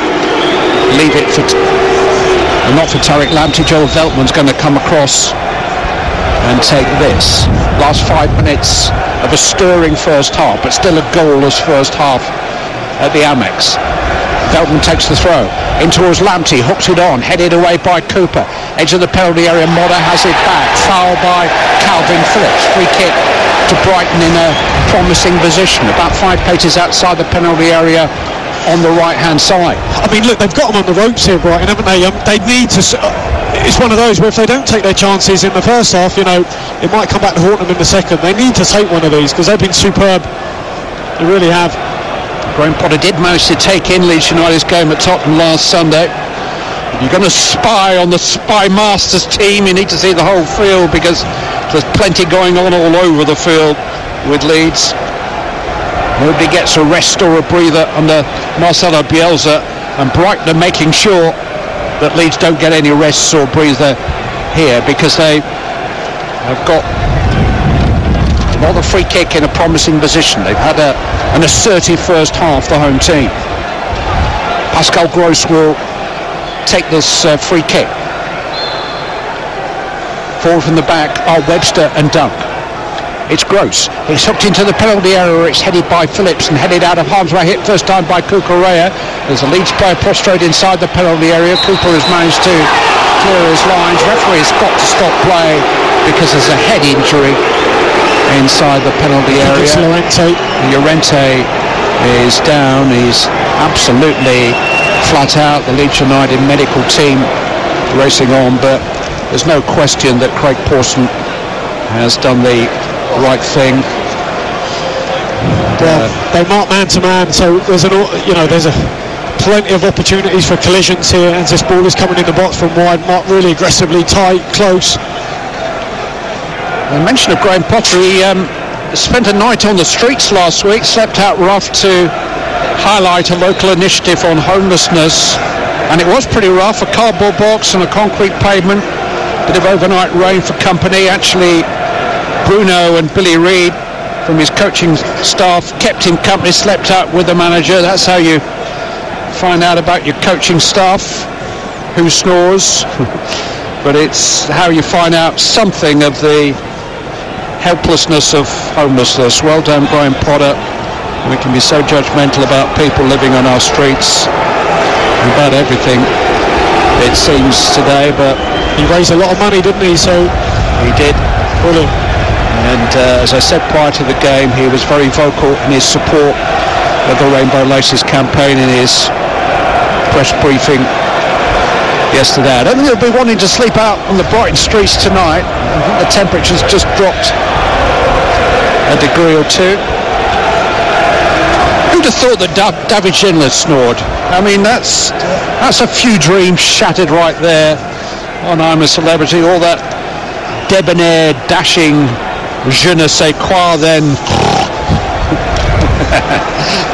leave it for, not for Tariq Lamptey. Joel Veltman's going to come across and take this. Last 5 minutes of a stirring first half, but still a goalless first half at the Amex. Veltman takes the throw in towards Lamptey, hooks it on, headed away by Cooper, edge of the penalty area. Modder has it back, foul by Calvin Phillips. Free kick to Brighton in a promising position, about 5 paces outside the penalty area on the right-hand side. I mean, look, they've got them on the ropes here, Brighton, haven't they? They need to. It's one of those where if they don't take their chances in the first half, you know, it might come back to haunt them in the second. They need to take one of these because they've been superb. They really have. Graham Potter did manage to take in Leeds United's game at Tottenham last Sunday. You're going to spy on the Spy Masters team, you need to see the whole field, because there's plenty going on all over the field with Leeds. Nobody gets a rest or a breather under Marcelo Bielsa, and Brighton are making sure that Leeds don't get any rest or breather here, because they have got another free kick in a promising position. They've had an assertive first half, the home team. Pascal Gross will take this free kick. Forward from the back are Webster and Dunk. It's Gross. It's hooked into the penalty area. It's headed by Phillips and headed out of harm's way. Hit first time by Cucurella. There's a Leeds player prostrate inside the penalty area. Cooper has managed to clear his lines. Referee has got to stop play because there's a head injury inside the penalty area. It's Llorente. Llorente is down. He's absolutely flat out. The Leeds United medical team racing on, but there's no question that Craig Pawson has done the right thing. Well, they mark man to man, so there's plenty of opportunities for collisions here as this ball is coming in the box from wide. Marked really aggressively, tight, close. The mention of Graham Potter, he spent a night on the streets last week, slept out rough to highlight a local initiative on homelessness, and it was pretty rough. A cardboard box and a concrete pavement, bit of overnight rain for company. Actually, Bruno and Billy Reid from his coaching staff kept him company, slept out with the manager. That's how you find out about your coaching staff, who snores. But it's how you find out something of the helplessness of homelessness. Well done, Graham Potter. We can be so judgmental about people living on our streets, about everything, it seems, today, but he raised a lot of money, didn't he? So he did. Brilliant. And as I said prior to the game, he was very vocal in his support of the Rainbow Laces campaign in his press briefing yesterday. I don't think he'll be wanting to sleep out on the Brighton streets tonight. I think the temperature's just dropped a degree or two. Who'd have thought that David Schindler snored? I mean, that's a few dreams shattered right there on I'm a Celebrity. All that debonair, dashing je ne sais quoi then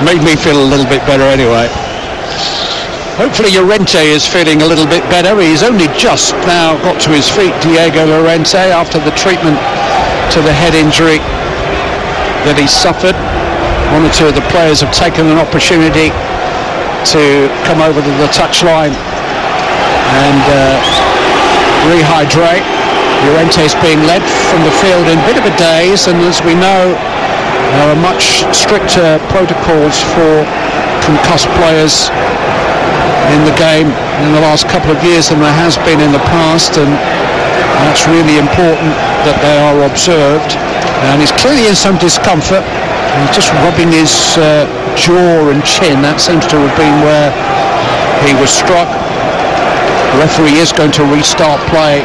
made me feel a little bit better anyway. Hopefully Llorente is feeling a little bit better. He's only just now got to his feet, Diego Llorente, after the treatment to the head injury that he suffered. One or two of the players have taken an opportunity to come over to the touchline and rehydrate. Llorente is being led from the field in a bit of a daze, and as we know, there are much stricter protocols for concussed players in the game in the last couple of years than there has been in the past, and that's really important that they are observed. And he's clearly in some discomfort. He's just rubbing his jaw and chin. That seems to have been where he was struck. The referee is going to restart play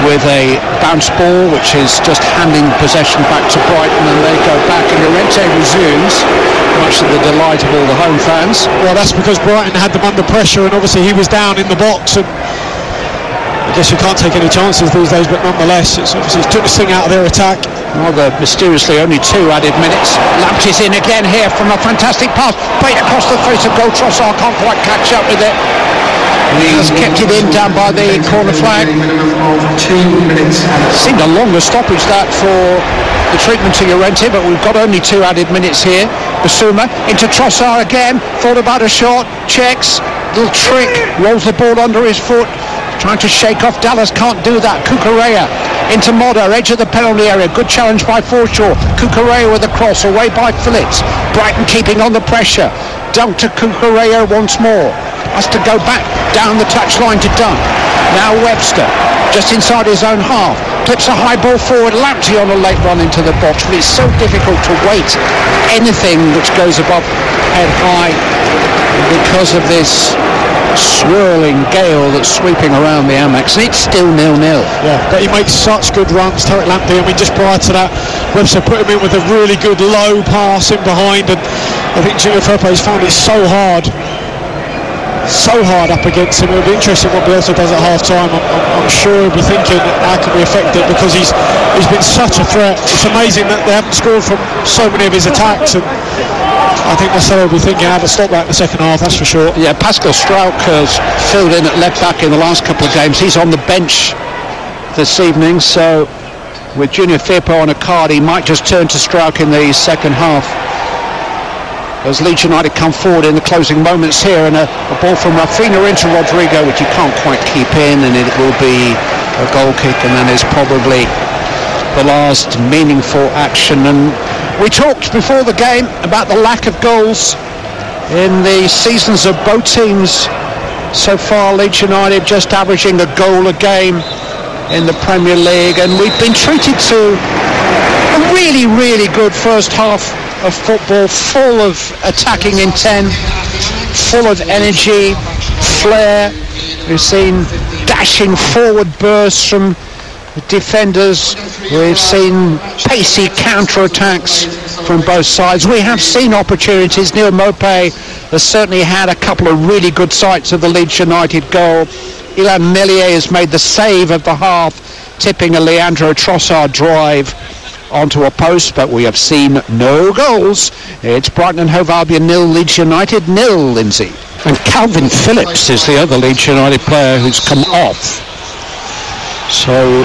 with a bounce ball, which is just handing possession back to Brighton, and they go back, and Llorente resumes, much to the delight of all the home fans. Well, that's because Brighton had them under pressure, and obviously he was down in the box, and I guess you can't take any chances these days, but nonetheless, it's took the sting out of their attack. Rather mysteriously, only 2 added minutes. Lamped is in again here from a fantastic pass. Played across the face of goal. Trossard can't quite catch up with it. He's kept it in down by the corner flag. Seemed a longer stoppage that for the treatment to Llorente, but we've got only 2 added minutes here. Basuma into Trossard again. Thought about a shot. Checks. Little trick. Rolls the ball under his foot. Trying to shake off Dallas, can't do that. Cucurella into Modder, edge of the penalty area. Good challenge by Forshaw. Cucurella with a cross, away by Phillips. Brighton keeping on the pressure. Dunk to Cucurella once more. Has to go back down the touchline to Dunk. Now Webster, just inside his own half. Clips a high ball forward. Lamptey on a late run into the box, but it's so difficult to wait anything which goes above head high because of this swirling gale that's sweeping around the Amex, and it's still 0-0. Yeah, but he makes such good runs, Tariq Lamptey. I mean, just prior to that, Webster put him in with a really good low pass in behind, and I think Junior Firpo's found it so hard so hard up against him. It'll be interesting what Bielsa does at half-time. I'm sure he'll be thinking how can we affect it, because he's been such a threat. It's amazing that they haven't scored from so many of his attacks, and I think Marcelo will be thinking how to stop that in the second half, that's for sure. Yeah, Pascal Struijk has filled in at left back in the last couple of games. He's on the bench this evening, so with Junior Firpo on a card, he might just turn to Struijk in the second half. As Leeds United come forward in the closing moments here, and a ball from Rafinha into Rodrigo, which he can't quite keep in, and it will be a goal kick, and then it's probably the last meaningful action. And we talked before the game about the lack of goals in the seasons of both teams so far. Leeds United just averaging a goal a game in the Premier League, and we've been treated to a really, really good first half of football, full of attacking intent, full of energy, flair. We've seen dashing forward bursts from defenders. We've seen pacey counter-attacks from both sides. We have seen opportunities. Neil Maupay has certainly had a couple of really good sights of the Leeds United goal. Ilan Meslier has made the save of the half, tipping a Leandro Trossard drive onto a post, but we have seen no goals. It's Brighton and Hove Albion 0, Leeds United 0, Lindsay. And Calvin Phillips is the other Leeds United player who's come off. So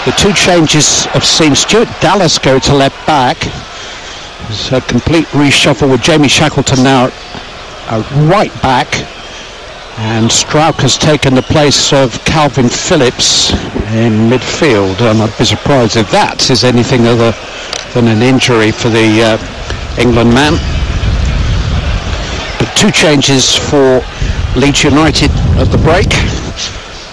the two changes have seen Stuart Dallas go to left back. It's a complete reshuffle with Jamie Shackleton now a right back, and Struijk has taken the place of Calvin Phillips in midfield, and I'd be surprised if that is anything other than an injury for the England man. But two changes for Leeds United at the break.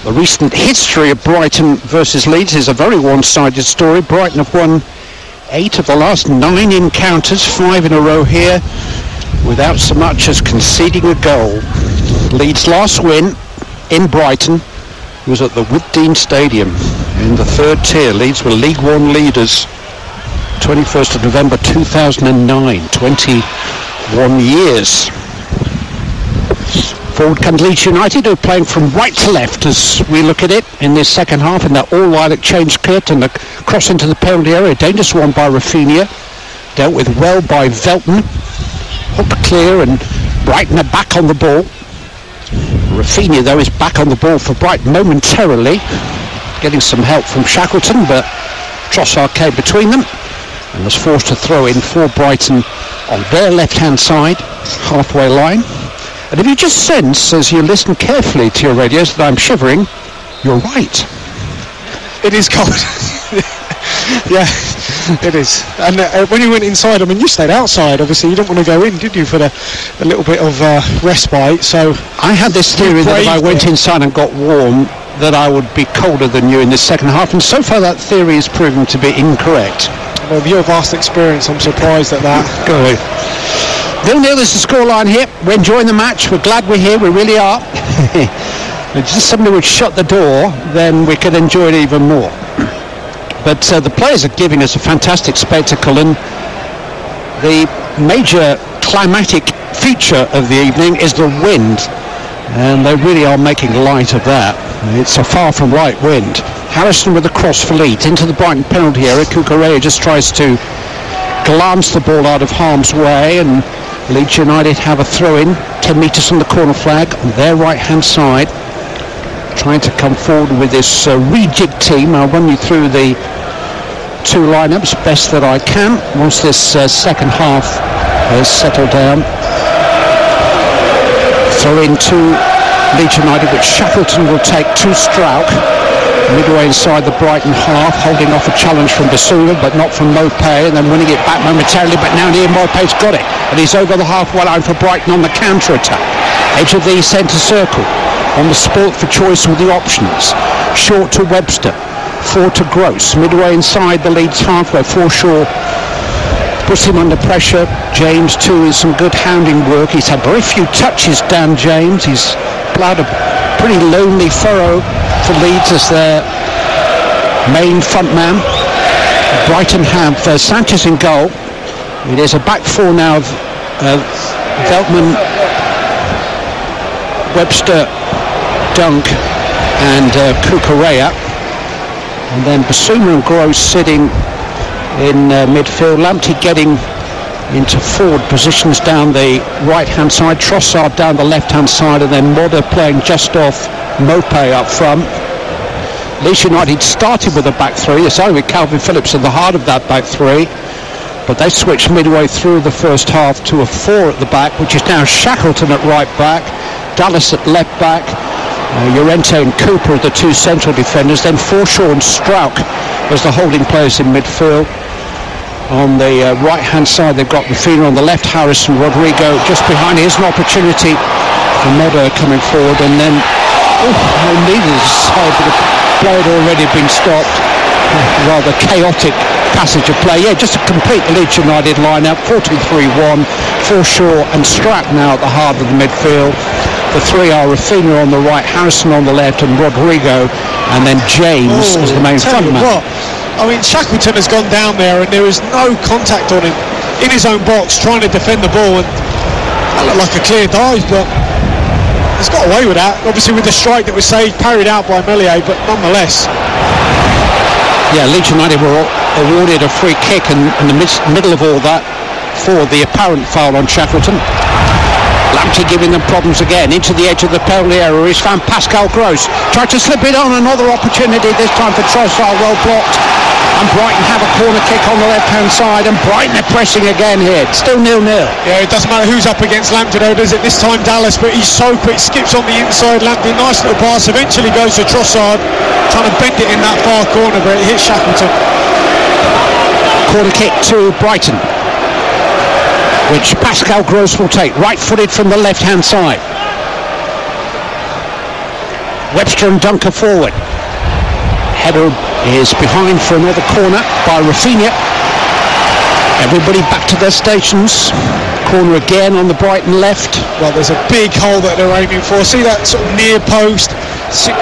The recent history of Brighton versus Leeds is a very one-sided story. Brighton have won 8 of the last 9 encounters, 5 in a row here, without so much as conceding a goal. Leeds' last win in Brighton was at the Wooddean Stadium in the third tier. Leeds were League One leaders 21st of November 2009, 21 years. Forward comes Leeds United, who are playing from right to left as we look at it in this second half, in that all-lilac change kit, and the cross into the penalty area. Dangerous one by Rafinha, dealt with well by Velton. Hooked clear, and Brighton are back on the ball. Rafinha, though, is back on the ball for Brighton momentarily, getting some help from Shackleton, but Trossard came between them and was forced to throw in for Brighton on their left-hand side, halfway line. And if you just sense, as you listen carefully to your radios, that I'm shivering, you're right. It is cold. Yeah, it is. And when you went inside, I mean, you stayed outside, obviously. You didn't want to go in, did you, for a little bit of respite? So I had this theory that if I went inside and got warm, that I would be colder than you in the second half, and so far that theory is proven to be incorrect. Well, with your vast experience, I'm surprised at that. Go ahead. 0-0 is the scoreline here. We're enjoying the match. We're glad we're here. We really are. If just somebody would shut the door, then we could enjoy it even more. But the players are giving us a fantastic spectacle, and the major climatic feature of the evening is the wind, and they really are making light of that. It's a far from light wind. Harrison with a cross for Leeds into the Brighton penalty area. Cucurella just tries to glance the ball out of harm's way, and Leeds United have a throw-in 10 metres from the corner flag on their right-hand side, trying to come forward with this rejig team. I'll run you through the two lineups best that I can once this second half has settled down. Throw in to Leeds United, which Shackleton will take to Struijk. Midway inside the Brighton half, holding off a challenge from Basula, but not from Maupay, and then winning it back momentarily. But now Neil Maupay's got it, and he's over the halfway line for Brighton on the counter-attack. Edge of the centre circle, on the sport for choice with the options. Short to Webster, 4 to Gross. Midway inside the Leeds half, where Forshaw puts him under pressure. James too is some good hounding work. He's had very few touches, Dan James. He's plowed a pretty lonely furrow for Leeds as their main front man. Brighton have Sanchez in goal. It is a back four now of Veltman, Webster, Dunk and Cucurella. And then Basuma and Gross sitting in midfield. Lamptey getting into forward positions down the right-hand side. Trossard down the left-hand side, and then Modder playing just off Mopé up front. Leeds United started with a back three. It's only with Calvin Phillips in the heart of that back three. But they switched midway through the first half to a 4 at the back, which is now Shackleton at right back, Dallas at left back, Llorente and Cooper are the two central defenders, then Forshaw and Strauch as the holding players in midfield. On the right-hand side, they've got Rafinha. On the left, Harrison, Rodrigo just behind. Here's an opportunity for Modder coming forward, and then neither side, but the play had already been stopped. Rather chaotic passage of play. Yeah, just to complete the Leeds United lineup, 4-2-3-1. Forshaw and Strauch now at the heart of the midfield. The three are Rafinha on the right, Harrison on the left, and Rodrigo, and then James as the main front man. I mean, Shackleton has gone down there and there is no contact on him in his own box trying to defend the ball, and that looked like a clear dive, but he's got away with that. Obviously with the strike that was saved, parried out by Melier, but nonetheless. Yeah, Leeds United were awarded a free kick in the middle of all that for the apparent foul on Shackleton. Lamptey giving them problems again. Into the edge of the penalty area. He's found Pascal Gross. Tried to slip it on. Another opportunity, this time for Trossard, well blocked. And Brighton have a corner kick on the left-hand side. And Brighton are pressing again here. It's still 0-0. Yeah, it doesn't matter who's up against Lamptey though, does it? This time Dallas, but he's so quick. Skips on the inside. Lamptey, nice little pass. Eventually goes to Trossard. Trying to bend it in that far corner, but it hits Shackleton. Corner kick to Brighton, which Pascal Gross will take, right-footed from the left-hand side. Webster and Dunker forward. Header is behind for another corner by Rafinha. Everybody back to their stations. Corner again on the Brighton left. Well, there's a big hole that they're aiming for. See that sort of near post,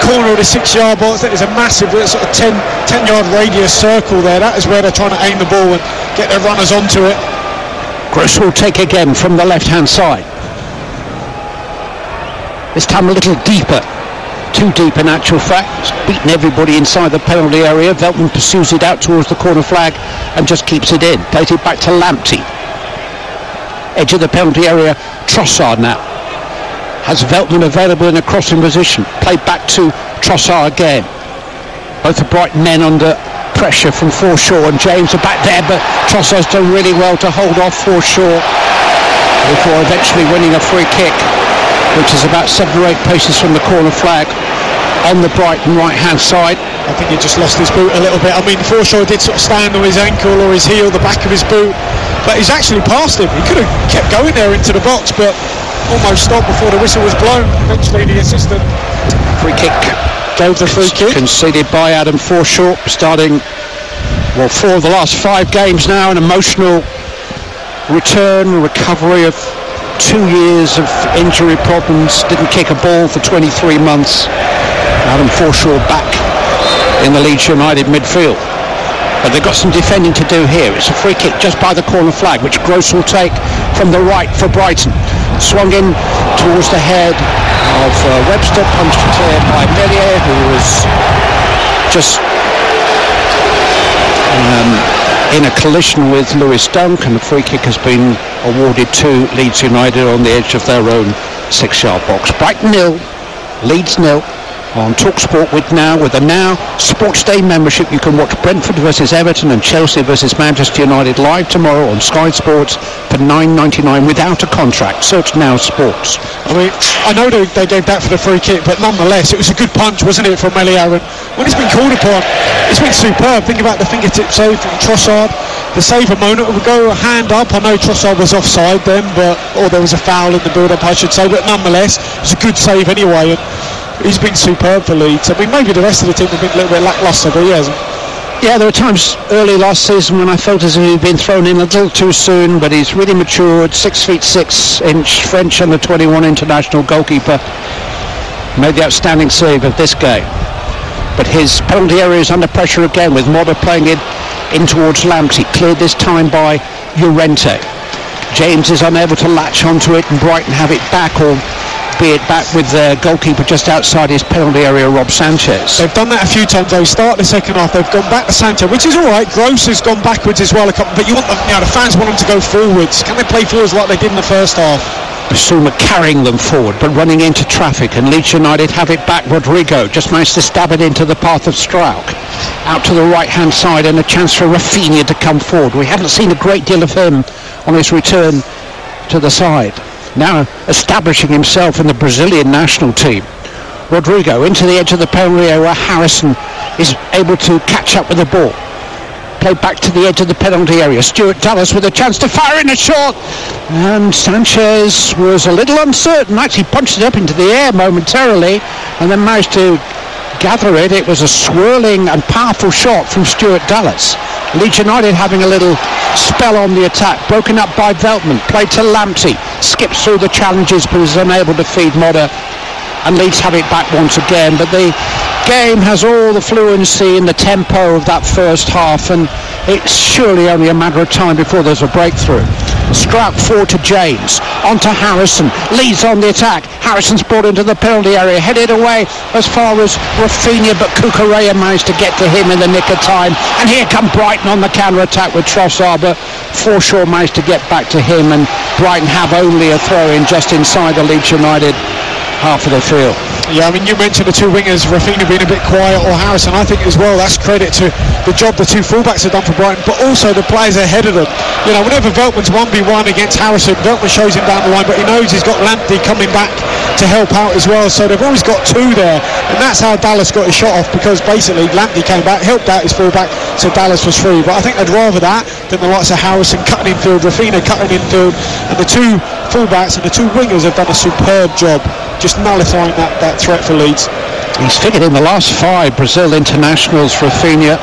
corner of the 6-yard box? That is a massive sort of 10-yard radius circle there. That is where they're trying to aim the ball and get their runners onto it. Gross will take again from the left-hand side. This time a little deeper. Too deep in actual fact. It's beaten everybody inside the penalty area. Veltman pursues it out towards the corner flag and just keeps it in. Plays it back to Lamptey. Edge of the penalty area. Trossard now has Veltman available in a crossing position. Played back to Trossard again. Both the Brighton men under pressure from Forshaw, and James are back there, but Trossard's done really well to hold off Forshaw before eventually winning a free kick, which is about 7 or 8 paces from the corner flag on the Brighton right-hand side. I think he just lost his boot a little bit. I mean, Forshaw did sort of stand on his ankle or his heel, the back of his boot, but he's actually passed him. He could have kept going there into the box, but almost stopped before the whistle was blown. Eventually the assistant free kick gave the free kick. Conceded by Adam Forshaw, starting 4 of the last 5 games now. An emotional return, recovery of 2 years of injury problems. Didn't kick a ball for 23 months. Adam Forshaw back in the Leeds United midfield. But they've got some defending to do here. It's a free kick just by the corner flag, which Gross will take from the right for Brighton. Swung in towards the head of Webster, punched clear by Melier, who was just in a collision with Lewis Dunk, and the free kick has been awarded to Leeds United on the edge of their own 6-yard box. Brighton 0, Leeds 0. On TalkSport with a Now Sports Day membership, you can watch Brentford versus Everton and Chelsea versus Manchester United live tomorrow on Sky Sports for $9.99 without a contract. Search Now Sports. I mean, I know they gave that for the free kick, but nonetheless, it was a good punch, wasn't it, from Melier? And when it's been called upon, it's been superb. Think about the fingertip save from Trossard. The save a moment ago, a hand up. I know Trossard was offside then, or there was a foul in the build-up, I should say, but nonetheless, it was a good save anyway. And he's been superb for Leeds. I mean, maybe the rest of the team have been a little bit lacklustre, but he hasn't. Yeah, there were times early last season when I felt as if he'd been thrown in a little too soon, but he's really matured. 6'6" French under-21 international goalkeeper. Made the outstanding save of this game. But his penalty area is under pressure again, with Modder playing it in towards Lamptey. Cleared this time by Llorente. James is unable to latch onto it, and Brighton have it back, or albeit back with the goalkeeper just outside his penalty area, Rob Sanchez. They've done that a few times though. Start the second half, they've gone back to Sanchez, which is all right. Gross has gone backwards as well, but you want them, the fans want them to go forwards. Can they play forwards like they did in the first half? Basuma carrying them forward but running into traffic, and Leeds United have it back. Rodrigo just managed to stab it into the path of Strauch out to the right hand side, and a chance for Rafinha to come forward. We haven't seen a great deal of him on his return to the side, now establishing himself in the Brazilian national team. Rodrigo into the edge of the penalty area where Harrison is able to catch up with the ball. Played back to the edge of the penalty area. Stuart Dallas with a chance to fire in a shot, and Sanchez was a little uncertain, actually punched it up into the air momentarily and then managed to gather it. It was a swirling and powerful shot from Stuart Dallas. Leeds United having a little spell on the attack, broken up by Veltman, played to Lamptey, skips through the challenges but is unable to feed Modder, and Leeds have it back once again. But the game has all the fluency in the tempo of that first half, and it's surely only a matter of time before there's a breakthrough. Strauch forward to James, onto Harrison, Leeds on the attack. Harrison's brought into the penalty area, headed away as far as Rafinha, but Cucurella managed to get to him in the nick of time, and here come Brighton on the counter-attack with Trossard, but Forshaw managed to get back to him, and Brighton have only a throw-in just inside the Leeds United half of the field. Yeah, I mean, you mentioned the two wingers, Rafinha being a bit quiet, or Harrison. I think as well, that's credit to the job the two fullbacks have done for Brighton, but also the players ahead of them. Whenever Veltman's 1v1 against Harrison, Veltman shows him down the line, but he knows he's got Lamptey coming back to help out as well, so they've always got two there, and that's how Dallas got his shot off, because basically Lamptey came back, helped out his fullback, so Dallas was free. But I think they'd rather that than the likes of Harrison cutting infield, Rafinha cutting infield, and the two fullbacks and the two wingers have done a superb job just nullifying that threat for Leeds. He's figured in the last 5 Brazil internationals. Rafinha,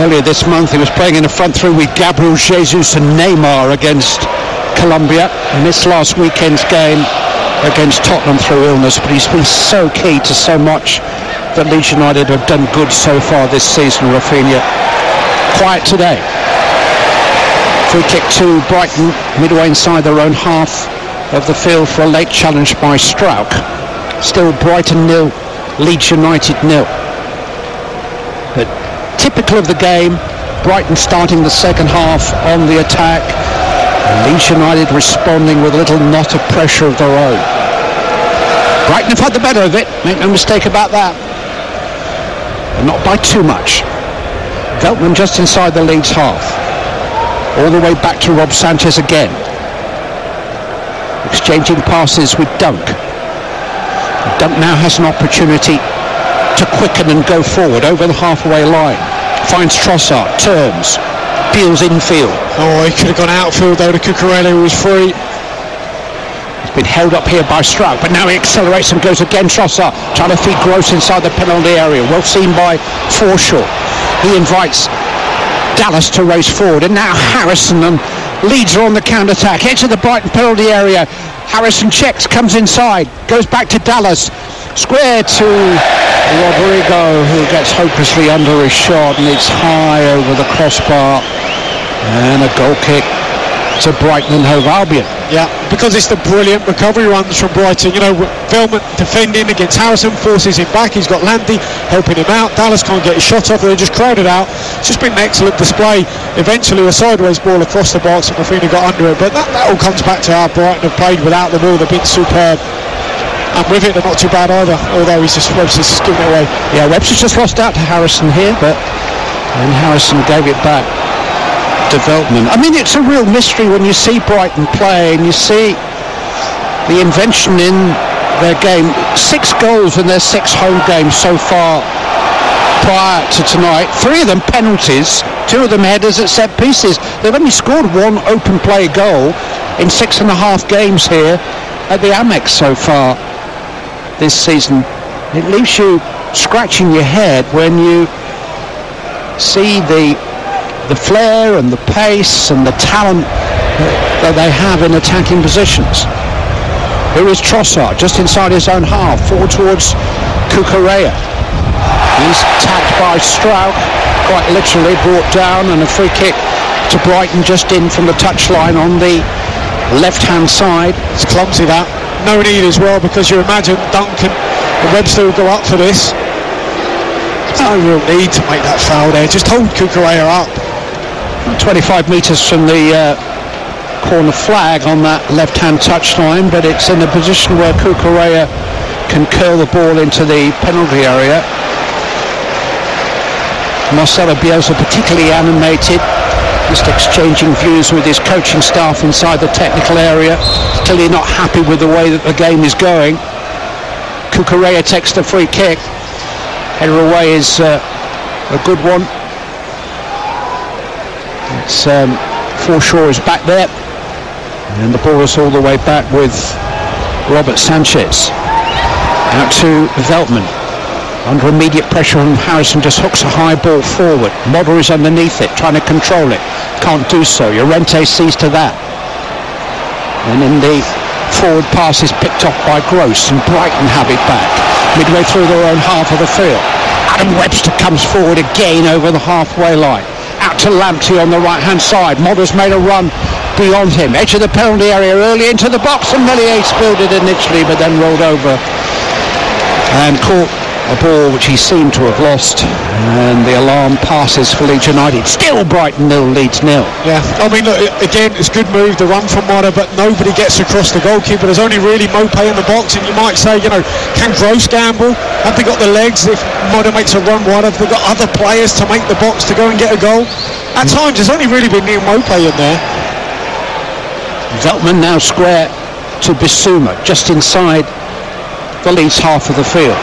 earlier this month he was playing in a front three with Gabriel Jesus and Neymar against Colombia, and this last weekend's game against Tottenham through illness, but he's been so key to so much that Leeds United have done good so far this season. Rafinha quiet today. Free kick to Brighton midway inside their own half of the field for a late challenge by Strauch. Still Brighton 0, Leeds United 0. But typical of the game, Brighton starting the second half on the attack, and Leeds United responding with a little knot of pressure of their own. Brighton have had the better of it, make no mistake about that, but not by too much. Veltman just inside the Leeds half, all the way back to Rob Sanchez again, exchanging passes with Dunk. Dunk now has an opportunity to quicken and go forward over the halfway line. Finds Trossard, turns, peels infield. Oh, he could have gone outfield though to Cucurella, who was free. He's been held up here by Strauch, but now he accelerates and goes again. Trossard trying to feed Gross inside the penalty area. Well seen by Forshaw. He invites Dallas to race forward, and now Harrison and Leeds are on the counter-attack, edge of the Brighton penalty area. Harrison checks, comes inside, goes back to Dallas, square to Rodrigo, who gets hopelessly under his shot, and it's high over the crossbar, and a goal kick to Brighton and Hove Albion. Yeah, because it's the brilliant recovery runs from Brighton. Veltman defending against Harrison, forces him back. He's got Landy helping him out. Dallas can't get his shot off. They're just crowded out. It's just been an excellent display. Eventually a sideways ball across the box, and Rafinha got under it. But that all comes back to how Brighton have played without the ball. They've been superb. And with it, they're not too bad either, although Webster's just giving it away. Yeah, Webster's just lost out to Harrison here, but then Harrison gave it back to Veltman. I mean, it's a real mystery when you see Brighton play and you see the invention in their game. 6 goals in their 6 home games so far prior to tonight. 3 of them penalties, 2 of them headers at set pieces. They've only scored 1 open play goal in 6.5 games here at the Amex so far this season. It leaves you scratching your head when you see the flair and the pace and the talent that they have in attacking positions. Here is Trossard just inside his own half, forward towards Cucurella. He's tagged by Strauch, quite literally brought down, and a free kick to Brighton just in from the touchline on the left hand side. It's clumsy that. no need as well, because you imagine Duncan and Webster will go up for this. There's no real need to make that foul there. Just hold Kukurea up. 25 metres from the corner flag on that left-hand touchline, but it's in a position where Kukurea can curl the ball into the penalty area. Marcelo Bielsa particularly animated, just exchanging views with his coaching staff inside the technical area, clearly not happy with the way that the game is going. Kukurea takes the free kick. Header away is a good one. It's Forshaw is back there, and the ball is all the way back with Robert Sanchez. Out to Veltman. Under immediate pressure from Harrison, just hooks a high ball forward. Modder is underneath it, trying to control it. Can't do so. Llorente sees to that. And then the forward pass is picked off by Gross, and Brighton have it back midway through their own half of the field. Adam Webster comes forward again over the halfway line. Out to Lamptey on the right-hand side. Modder's made a run beyond him. Edge of the penalty area, early into the box, and Melier spilled it initially, but then rolled over and caught a ball which he seemed to have lost, and the alarm passes for Leeds United. Still Brighton 0, Leeds 0. Yeah, I mean, look, again, it's a good move, the run from Modder, but nobody gets across the goalkeeper. There's only really Mopé in the box, and you might say, you know, can Gross gamble? Have they got the legs if Modder makes a run wide? Have they got other players to make the box to go and get a goal? At times, there's only really been Neil Mopé in there. Veltman now square to Bissouma, just inside the Leeds half of the field.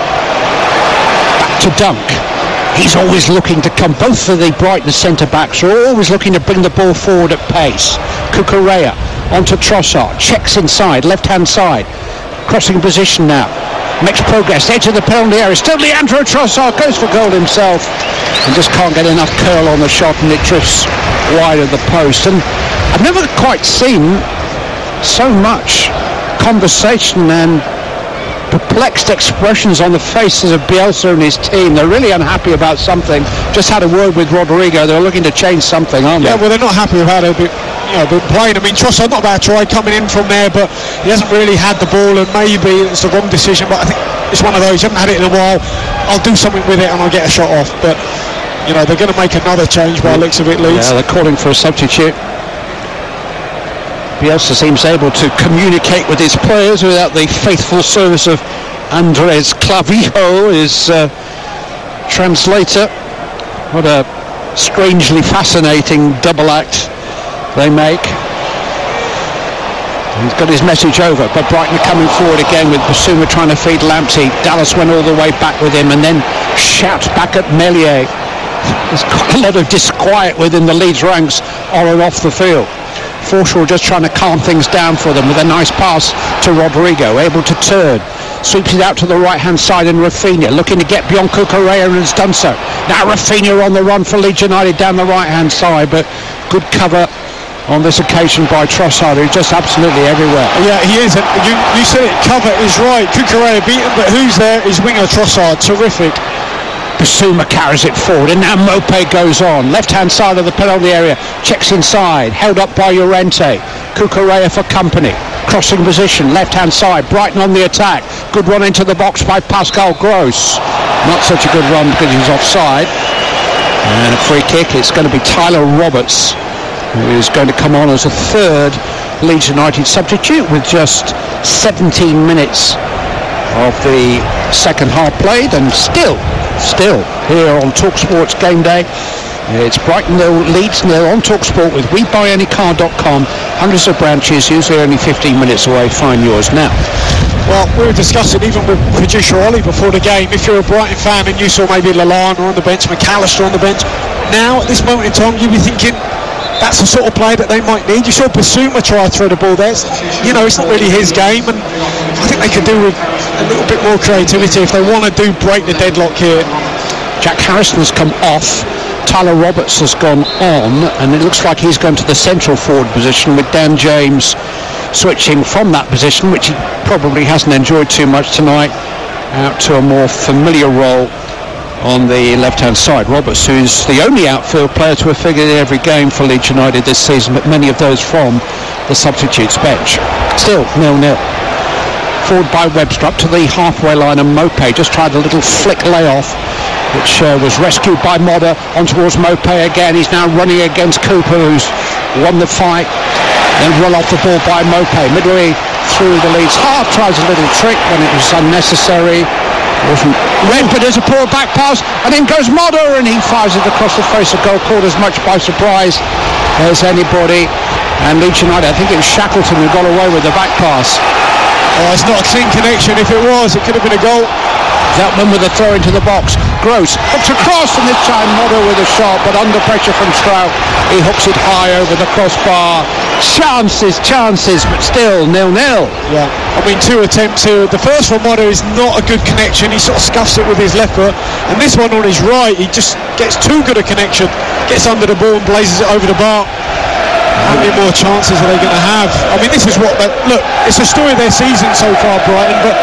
To Dunk. He's always looking to come. Both of the Brighton centre-backs are always looking to bring the ball forward at pace. Kukurea onto Trossard. Checks inside, left-hand side. Crossing position now. Makes progress. Edge of the penalty area. Still Leandro Trossard goes for goal himself. And just can't get enough curl on the shot, and it drifts wide of the post. And I've never quite seen so much conversation and perplexed expressions on the faces of Bielsa and his team. They're really unhappy about something. Just had a word with Rodrigo. They're looking to change something, aren't they? Yeah, well, they're not happy with how they've been playing. I mean, Trossard, not a bad try coming in from there, but he hasn't really had the ball, and maybe it's the wrong decision, but I think it's one of those, you haven't had it in a while, I'll do something with it and I'll get a shot off. But, you know, they're going to make another change by the looks of it, Leeds. Yeah, they're calling for a substitute. Bielsa seems able to communicate with his players without the faithful service of Andres Clavijo, his translator. What a strangely fascinating double act they make. He's got his message over, but Brighton coming forward again with Bissouma trying to feed Lamptey. Dallas went all the way back with him and then shouts back at Melier. There's quite a lot of disquiet within the Leeds ranks on and off the field. Forshaw just trying to calm things down for them with a nice pass to Rodrigo, able to turn, sweeps it out to the right hand side, and Rafinha looking to get beyond Kukurea and has done so. Now Rafinha on the run for Leeds United down the right hand side, but good cover on this occasion by Trossard, who's just absolutely everywhere. Yeah, he is. And you said it, cover is right. Kukurea beaten, but who's there is winger Trossard. Terrific. Bissouma carries it forward, and now Mopé goes on. Left-hand side of the penalty area, checks inside, held up by Llorente. Kukurea for company. Crossing position, left-hand side. Brighton on the attack. Good run into the box by Pascal Gross. Not such a good run because he's offside. And a free kick. It's going to be Tyler Roberts, who is going to come on as a third Leeds United substitute with just 17 minutes of the second half played, and still here on TalkSport's Game Day. It's Brighton 0, Leeds 0 on TalkSport with WeBuyAnyCar.com. Hundreds of branches, usually only 15 minutes away. Find yours now. Well, we were discussing even with producer Ollie before the game, if you're a Brighton fan and you saw maybe Lallana on the bench, McAllister on the bench, now at this moment in time you'd be thinking that's the sort of play that they might need. You saw Bissouma try to throw the ball there. You know, it's not really his game, and I think they could do with a little bit more creativity if they want to break the deadlock here. Jack Harrison has come off. Tyler Roberts has gone on, and it looks like he's going to the central forward position, with Dan James switching from that position, which he probably hasn't enjoyed too much tonight, out to a more familiar role on the left-hand side. Roberts, who's the only outfield player to have figured in every game for Leeds United this season, but many of those from the substitutes bench. Still 0-0. forward by Webster up to the halfway line, and Mope just tried a little flick layoff, which was rescued by Modder. On towards Mope again. He's now running against Cooper, who's won the fight. Then run off the ball by Mope. Midway through the Leeds half, tries a little trick when it was unnecessary. Wasn't red, but there's a poor back pass, and in goes Modder, and he fires it across the face of goal, caught as much by surprise as anybody. And Leeds United, I think it was Shackleton who got away with the back pass. Oh, it's not a clean connection. If it was, it could have been a goal. Veltman with a throw into the box. Gross hooks across, and this time Modder with a shot, but under pressure from Strout, he hooks it high over the crossbar. Chances, but still 0-0. Yeah, I mean, 2 attempts here. The first one, Modder, is not a good connection. He sort of scuffs it with his left foot, and this one on his right, he just gets too good a connection, gets under the ball and blazes it over the bar. How many more chances are they going to have? I mean, this is what look, it's a story of their season so far, Brighton, but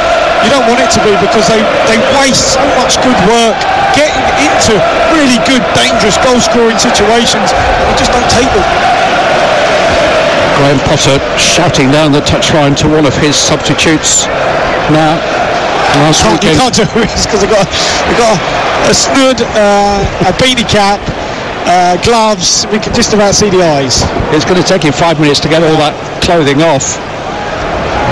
you don't want it to be, because they waste so much good work getting into really good, dangerous goal-scoring situations, and they just don't take them. Graham Potter shouting down the touchline to one of his substitutes. Now, last weekend, you can't do this because they've got a snood, a beanie cap, gloves. We can just about see the eyes. It's going to take him 5 minutes to get all that clothing off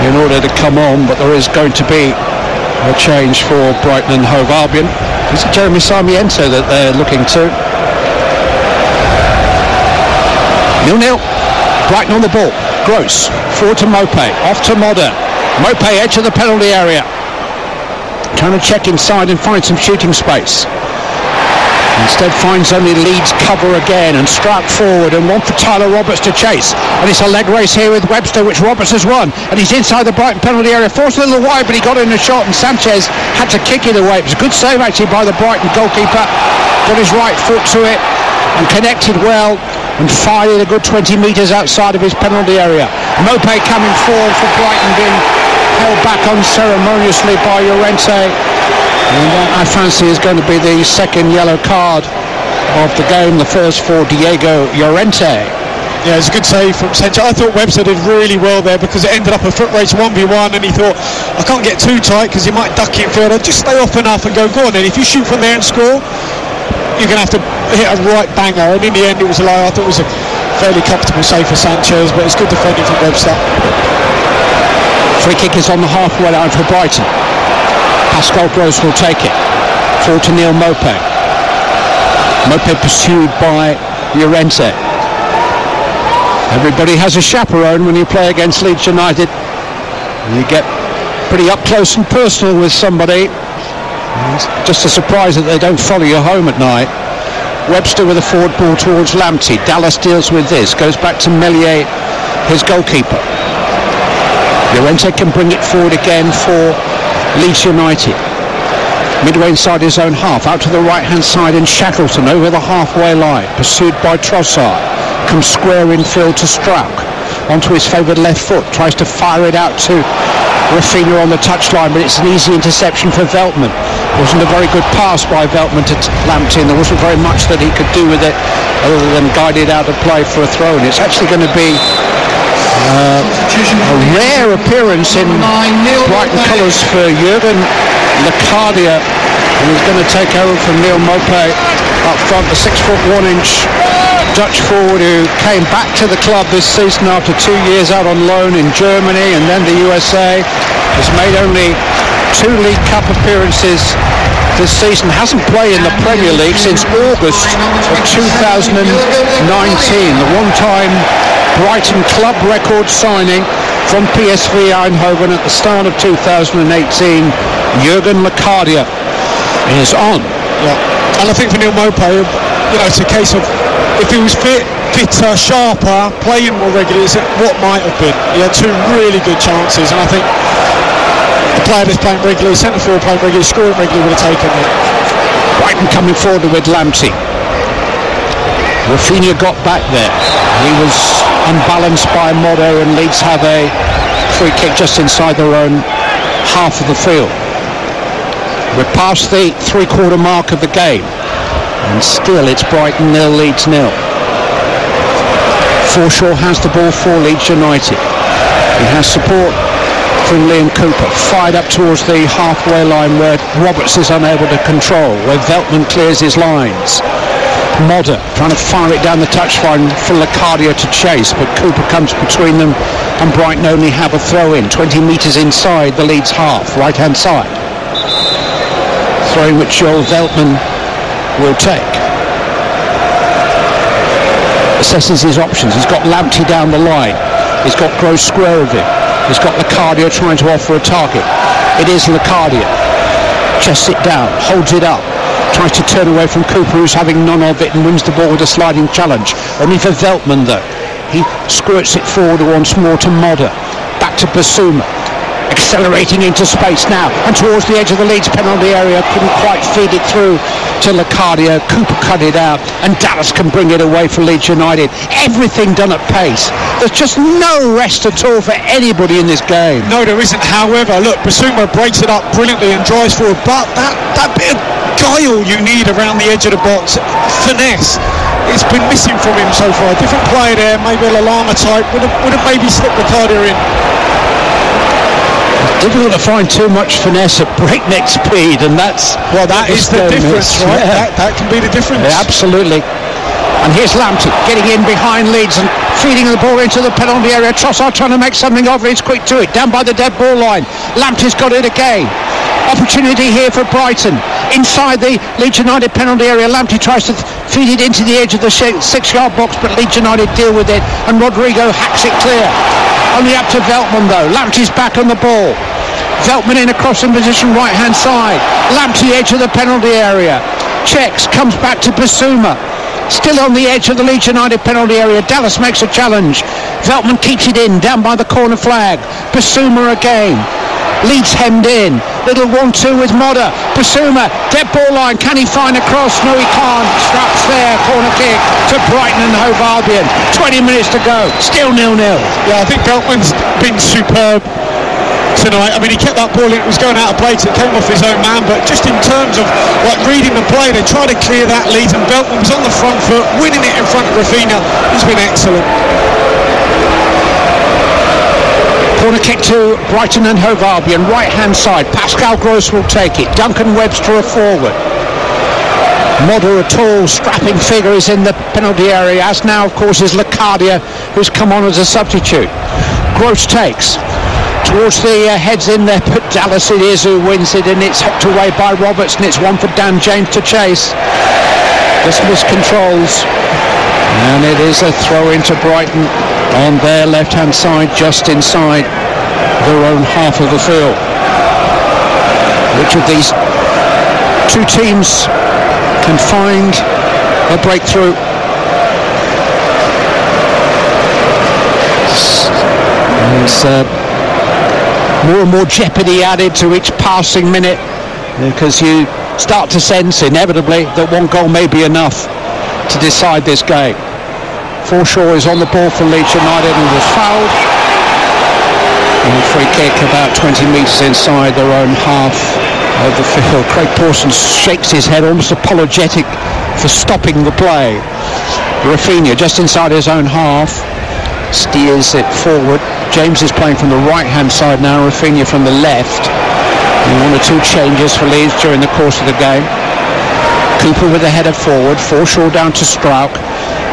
in order to come on, but there is going to be a change for Brighton and Hove Albion. Is it Jeremy Sarmiento that they're looking to? 0-0. Brighton on the ball. Gross forward to Mope, off to Modder. Mope edge of the penalty area, trying to check inside and find some shooting space. Instead finds only Leeds cover again, and Strout forward, and one for Tyler Roberts to chase, and it's a leg race here with Webster, which Roberts has won, and he's inside the Brighton penalty area, forced a little wide, but he got in a shot, and Sanchez had to kick it away. It was a good save actually by the Brighton goalkeeper, got his right foot to it and connected well and fired it a good 20 metres outside of his penalty area. Mope coming forward for Brighton, being held back unceremoniously by Llorente. And that, I fancy, is going to be the second yellow card of the game, the first for Diego Llorente. Yeah, it's a good save from Sanchez. I thought Webster did really well there, because it ended up a foot race 1v1, and he thought, I can't get too tight because he might duck in field. I'll just stay off enough and go on. And if you shoot from there and score, you're going to have to hit a right banger. And in the end, it was a lie. I thought it was a fairly comfortable save for Sanchez, but it's good defending from Webster. Free kick is on the halfway line for Brighton. Pascal Gross will take it. Forward to Neil Mope. Mope pursued by Llorente. Everybody has a chaperone when you play against Leeds United. You get pretty up close and personal with somebody. It's just a surprise that they don't follow you home at night. Webster with a forward ball towards Lamptey. Dallas deals with this. Goes back to Meslier, his goalkeeper. Llorente can bring it forward again for Leeds United. Midway inside his own half, out to the right hand side, and Shackleton over the halfway line, pursued by Trossard, comes square in field to Strouk, onto his favoured left foot, tries to fire it out to Rafinha on the touchline, but it's an easy interception for Veltman. Wasn't a very good pass by Veltman to Lamptey, and there wasn't very much that he could do with it other than guide it out of play for a throw, and it's actually going to be a rare appearance in Brighton colours for Jurgen Lecardia, and he's going to take over from Neil Mope up front, the 6'1" Dutch forward who came back to the club this season after 2 years out on loan in Germany and then the USA. Has made only 2 League Cup appearances this season, hasn't played in the Premier League since August of 2019. The one-time Brighton club record signing from PSV Eindhoven at the start of 2018. Jurgen Lecardia is on. Yeah, and I think for Neil Mope, it's a case of if he was fitter, sharper, playing more regularly, it's what might have been. He had 2 really good chances, and I think the player that's playing regularly, centre forward playing regularly, scoring regularly, would have taken it. Brighton coming forward with Lamptey. Rafinha got back there. He was unbalanced by Modder, and Leeds have a free kick just inside their own half of the field. We're past the 3/4 mark of the game, and still it's Brighton 0, Leeds 0. Forshaw has the ball for Leeds United. He has support from Liam Cooper, fired up towards the halfway line where Roberts is unable to control, where Veltman clears his lines. Modder trying to fire it down the touchline for Locadia to chase, but Cooper comes between them and Brighton only have a throw in 20 metres inside the Leeds half, right hand side. Throw in which Joel Veltman will take. Assesses his options. He's got Lamptey down the line. He's got Gross square of him. He's got Locadia trying to offer a target. It is Locadia. Chests it down, holds it up, tries to turn away from Cooper, who's having none of it, and wins the ball with a sliding challenge. Only for Veltman though. He squirts it forward once more to Modder. Back to Basuma. Accelerating into space now and towards the edge of the Leeds penalty area. Couldn't quite feed it through to Locadia. Cooper cut it out and Dallas can bring it away for Leeds United. Everything done at pace. There's just no rest at all for anybody in this game. No, there isn't. However, look, Basuma breaks it up brilliantly and drives forward, but that bit of guile you need around the edge of the box, finesse, it's been missing from him so far. A different player there, maybe a Lalana type, would have maybe slipped Locadia in. Difficult to find too much finesse at breakneck speed, and that is the difference, right? Yeah. That can be the difference. Yeah, absolutely. And here's Lamptey getting in behind Leeds and feeding the ball into the penalty area. Trossard trying to make something of it. He's quick to it, down by the dead ball line. Lamptey's got it again. Opportunity here for Brighton. Inside the Leeds United penalty area, Lamptey tries to feed it into the edge of the 6-yard box, but Leeds United deal with it, and Rodrigo hacks it clear. Only up to Veltman though. Lamptey's back on the ball. Veltman in a crossing position, right hand side. Lamptey edge of the penalty area. Checks, comes back to Basuma. Still on the edge of the Leeds United penalty area. Dallas makes a challenge. Veltman keeps it in, down by the corner flag. Basuma again. Leeds hemmed in. Little 1-2 with Modder. Basuma, dead ball line. Can he find a cross? No, he can't. Straps there. Corner kick to Brighton and Hove Albion. 20 minutes to go. Still 0-0. Yeah, I think Veltman's been superb tonight. I mean, he kept that ball in. It was going out of play because it came off his own man, but just in terms of like reading the play, they tried to clear that lead and Veltman was on the front foot, winning it in front of Rafinha. He's been excellent. Corner kick to Brighton and Hove Albion, right hand side. Pascal Gross will take it. Duncan Webster a forward. Modder, a tall, strapping figure, is in the penalty area, as now of course is Locadia, who's come on as a substitute. Gross takes towards the heads in there, but Dallas it is who wins it, and it's hooked away by Roberts, and it's one for Dan James to chase. Just miscontrols, and it is a throw into Brighton on their left hand side, just inside their own half of the field. Which of these two teams can find a breakthrough? There's more and more jeopardy added to each passing minute, because you start to sense inevitably that one goal may be enough to decide this game. Forshaw is on the ball for Leeds United and was fouled. And a free kick about 20 metres inside their own half of the field. Craig Pawson shakes his head, almost apologetic for stopping the play. Rafinha just inside his own half steers it forward. James is playing from the right hand side now, Rafinha from the left. And 1 or 2 changes for Leeds during the course of the game. Cooper with a header forward, Forshaw down to Strauch.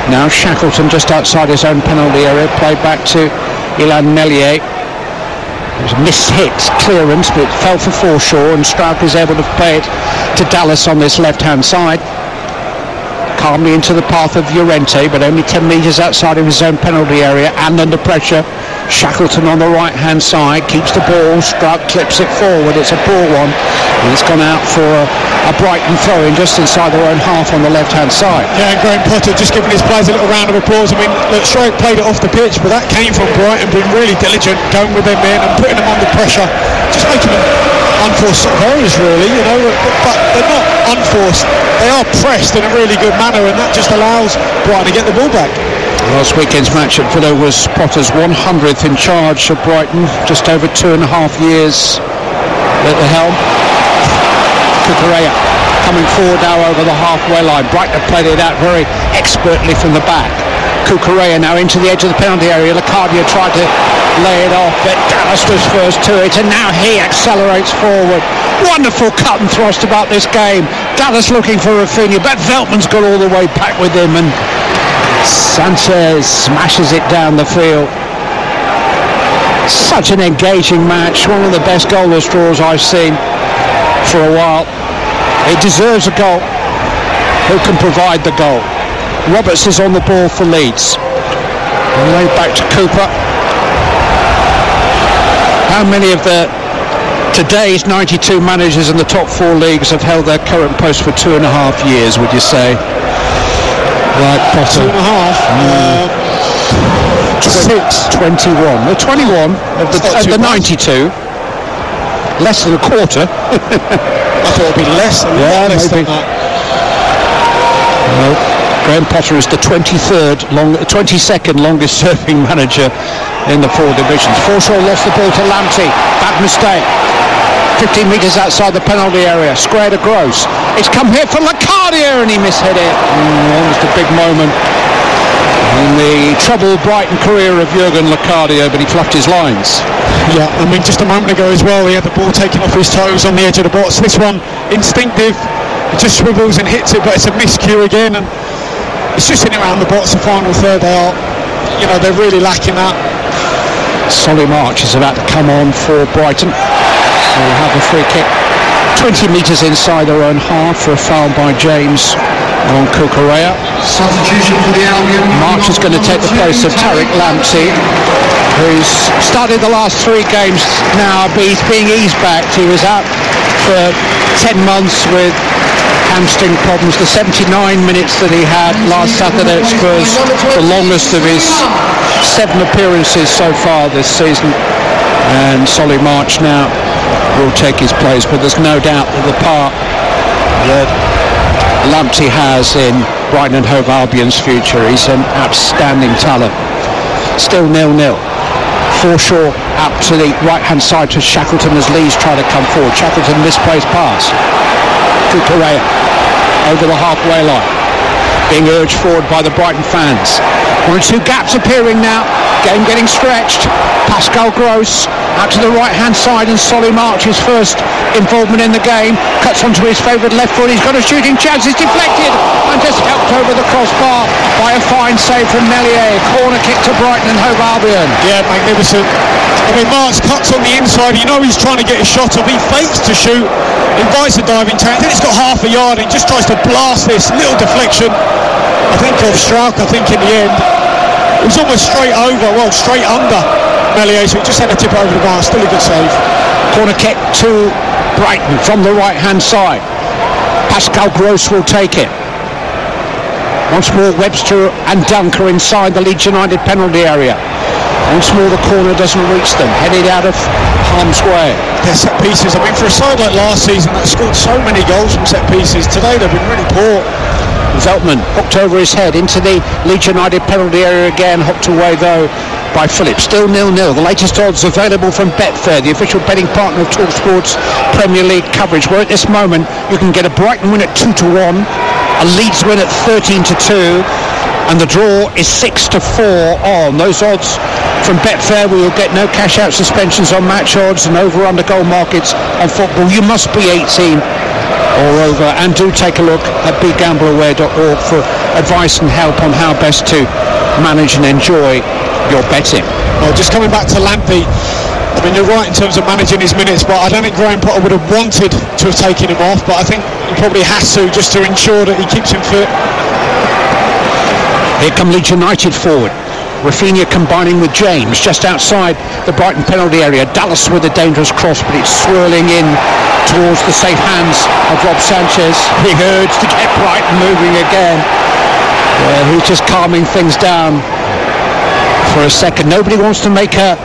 Now Shackleton just outside his own penalty area, played back to Ilan Meslier. It was a mishit clearance, but it fell for Forshaw, and Strauch is able to play it to Dallas on this left hand side. Calmly into the path of Llorente, but only 10 metres outside of his own penalty area and under pressure. Shackleton on the right hand side keeps the ball. Strauch clips it forward. It's a poor one, and it's gone out for a Brighton throw-in just inside their own half on the left hand side. Yeah, and Graham Potter just giving his players a little round of applause. I mean, look, Strauch played it off the pitch, but that came from Brighton being really diligent, going with their men and putting them under pressure, just making them unforced errors really, you know, but they're not unforced, they are pressed in a really good manner, and that just allows Brighton to get the ball back. Last weekend's match at Villa was Potter's 100th in charge of Brighton, just over 2.5 years at the helm. Cucurella coming forward now over the halfway line. Brighton played it out very expertly from the back. Cucurella now into the edge of the penalty area. Locadia tried to lay it off, but Dallas was first to it, and now he accelerates forward. Wonderful cut and thrust about this game. Dallas looking for Rafinha, but Veltman's got all the way back with him, and Sanchez smashes it down the field. Such an engaging match, one of the best goalless draws I've seen for a while. It deserves a goal. Who can provide the goal? Roberts is on the ball for Leeds. Laid back to Cooper. How many of today's 92 managers in the top 4 leagues have held their current post for 2.5 years, would you say? Like Potter. 2.5. 21. They're 21 of the 92. Less than a quarter. I thought it'd be less than than that. Well, Graham Potter is the 22nd longest serving manager in the 4 divisions. Forshaw lost the ball to Lamptey. Bad mistake. 15 metres outside the penalty area. Square to Gross. It's come here for Locadia, and he mishit it. Almost a big moment in the troubled Brighton career of Jurgen Locadia, but he fluffed his lines. Yeah, I mean, just a moment ago as well, he had the ball taken off his toes on the edge of the box. This one, instinctive, it just swivels and hits it, but it's a miscue again, and it's just in around the box, the final third. They're really lacking that. Solly March is about to come on for Brighton. We'll have a free kick 20 metres inside their own half for a foul by James on Cucurella. Substitution for the Albion. March is going to take the place of Tariq Lamptey, who's started the last 3 games now, but he's being eased back. He was out for 10 months with hamstring problems. The 79 minutes that he had last Saturday at Spurs, the longest of his 7 appearances so far this season. And Solly March now will take his place, but there's no doubt that the part that Lamptey has in Brighton and Hove Albion's future, he's an outstanding talent. Still 0-0. Forshaw out to the right hand side to Shackleton as Leeds try to come forward. Shackleton misplaced pass. Cucurella over the halfway line, being urged forward by the Brighton fans. 1 or 2 gaps appearing now. Game getting stretched. Pascal Gross out to the right hand side, and Solly March, his first involvement in the game, cuts onto his favourite left foot. He's got a shooting chance. It's deflected and just helped over the crossbar by a fine save from Meslier. Corner kick to Brighton and Hove Albion. Yeah, magnificent. I mean, March cuts on the inside. You know he's trying to get a shot off. He fakes to shoot, invites a diving tank. Then he's got half a yard and just tries to blast this little deflection. I think of Strauch, in the end. It was almost straight under Meslier, so he just had to tip over the bar. Still a good save. Corner kick to Brighton from the right hand side. Pascal Gross will take it. Once more Webster and Dunk are inside the Leeds United penalty area. Once more the corner doesn't reach them, headed out of harm's way. Their set pieces, I mean, for a side like last season that scored so many goals from set pieces, today they've been really poor. Veltman hooked over his head into the Leeds United penalty area again, hooked away though by Phillips. Still 0-0. The latest odds available from Betfair, the official betting partner of TalkSport's Premier League coverage, where at this moment you can get a Brighton win at 2-1, a Leeds win at 13-2, and the draw is 6-4 on. Those odds from Betfair, we will get no cash out suspensions on match odds and over under goal markets on football. You must be 18 or over, and do take a look at begambleaware.org for advice and help on how best to manage and enjoy your betting. Well, just coming back to Lamptey, I mean, you're right in terms of managing his minutes, but I don't think Graham Potter would have wanted to have taken him off, but I think he probably has to, just to ensure that he keeps him fit. Here come Leeds United forward. Rafinha combining with James just outside the Brighton penalty area. Dallas with a dangerous cross, but it's swirling in towards the safe hands of Rob Sanchez, being urged to get Brighton moving again. He's just calming things down for a second. Nobody wants to make a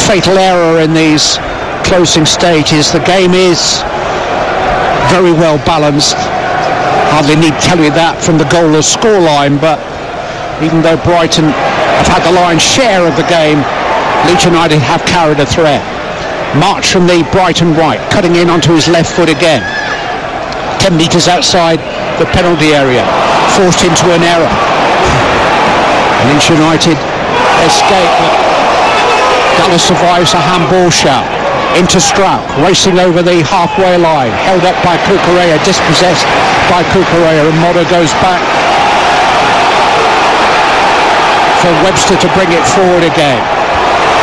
fatal error in these closing stages. The game is very well balanced. Hardly need to tell you that from the goalless scoreline, but even though Brighton have had the lion's share of the game, Leeds United have carried a threat. March from the Brighton right, cutting in onto his left foot again. 10 metres outside the penalty area, forced into an error. Leeds United escape, but Dallas survives a handball shout. Into Strout, racing over the halfway line, held up by Cucurella, dispossessed by Cucurella, and Motta goes back for Webster to bring it forward again.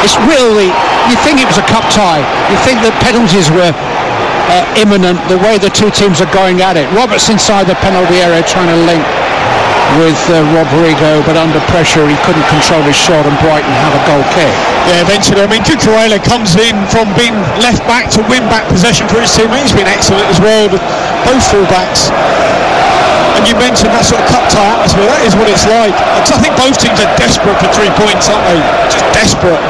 It's really, you think it was a cup tie, you think the penalties were imminent, the way the two teams are going at it. Roberts inside the penalty area trying to link with Rodrigo, but under pressure he couldn't control his shot, and Brighton have a goal kick. Yeah, eventually. I mean, Cucurella comes in from being left back to win back possession for his team. He's been excellent as well, both full-backs. And you mentioned that sort of cup tie atmosphere. That is what it's like. I think both teams are desperate for 3 points, aren't they? Just desperate.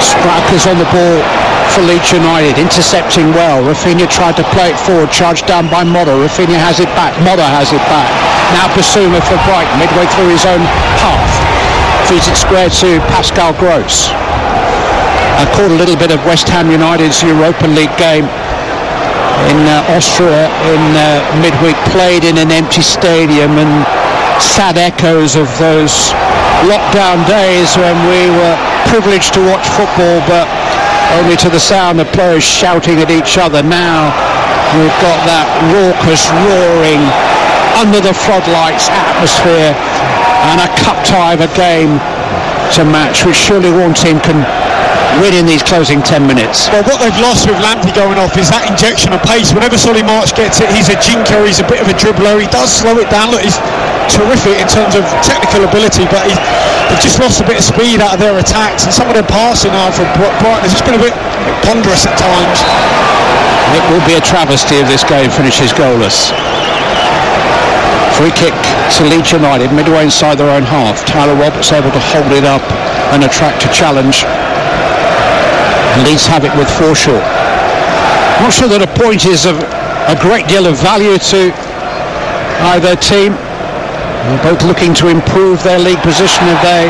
Strikers on the ball for Leeds United, intercepting well. Rafinha tried to play it forward, charged down by Motta. Rafinha has it back, Motta has it back. Now Basuma for Brighton, midway through his own half. Feeds it square to Pascal Gross. I caught a little bit of West Ham United's Europa League game in Austria in midweek, played in an empty stadium, and sad echoes of those lockdown days when we were privileged to watch football, but only to the sound of players shouting at each other. Now we've got that raucous, roaring, under the floodlights atmosphere, and a cup tie of a game to match, which surely one team can win in these closing 10 minutes. Well, what they've lost with Lamptey going off is that injection of pace. Whenever Solly March gets it, he's a jinker, he's a bit of a dribbler, he does slow it down. Look, he's terrific in terms of technical ability, but they've just lost a bit of speed out of their attacks, and some of their passing now from Brighton has just been a bit ponderous at times. It will be a travesty if this game finishes goalless. Free kick to Leeds United, midway inside their own half. Tyler Roberts able to hold it up and attract a challenge. Leeds have it with Forshaw. Not sure that a point is of a great deal of value to either team. They're both looking to improve their league position if they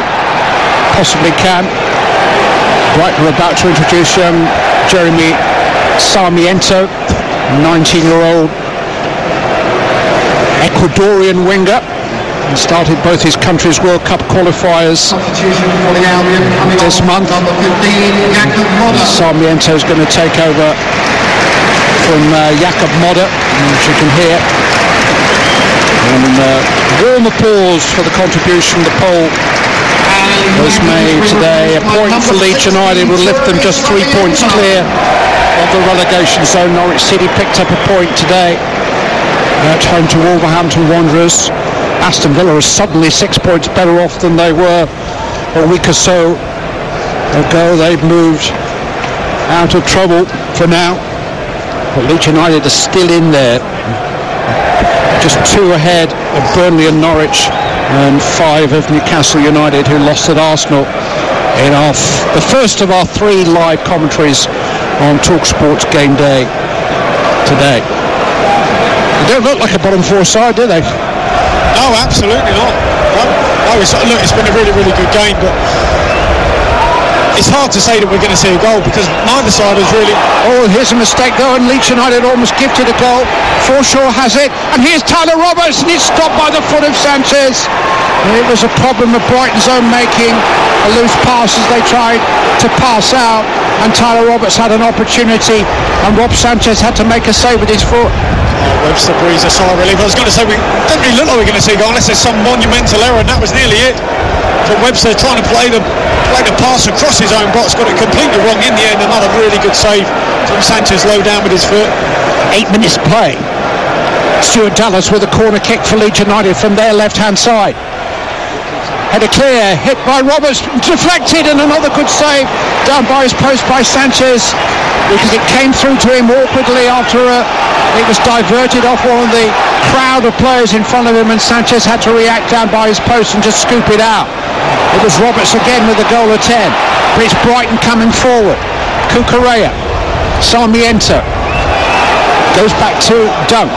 possibly can. Brighton are about to introduce young Jeremy Sarmiento, 19-year-old Ecuadorian winger. He started both his country's World Cup qualifiers this month. Sarmiento is going to take over from Jakob Motta, as you can hear. And warm applause for the contribution. The poll was made today. A point for Leeds United will lift them just 3 points clear of the relegation zone. Norwich City picked up a point today at home to Wolverhampton Wanderers. Aston Villa are suddenly 6 points better off than they were a week or so ago. They've moved out of trouble for now, but Leeds United are still in there, just 2 ahead of Burnley and Norwich, and 5 of Newcastle United, who lost at Arsenal in the first of our 3 live commentaries on TalkSport's Game Day today. They don't look like a bottom 4 side, do they? No, absolutely not. No, look, it's been a really, really good game, but it's hard to say that we're going to see a goal because neither side has really... Oh, here's a mistake though, and Leeds United almost gifted a goal. Forshaw has it, and here's Tyler Roberts, and it's stopped by the foot of Sanchez. It was a problem of Brighton's own making, a loose pass as they tried to pass out, and Tyler Roberts had an opportunity, and Rob Sanchez had to make a save with his foot. Webster breathes a sigh of relief. I was going to say, we don't really look like we're going to see a goal unless there's some monumental error, and that was nearly it. But Webster trying to play the pass across his own box, got it completely wrong in the end. Another really good save from Sanchez, low down with his foot. 8 minutes play. Stuart Dallas with a corner kick for Leeds United from their left-hand side. Header clear, hit by Roberts, deflected, and another good save down by his post by Sanchez, because it came through to him awkwardly after it was diverted off one of the crowd of players in front of him, and Sanchez had to react down by his post and just scoop it out. It was Roberts again with a goal of 10, but it's Brighton coming forward. Cucurella, Sarmiento, goes back to Dunk,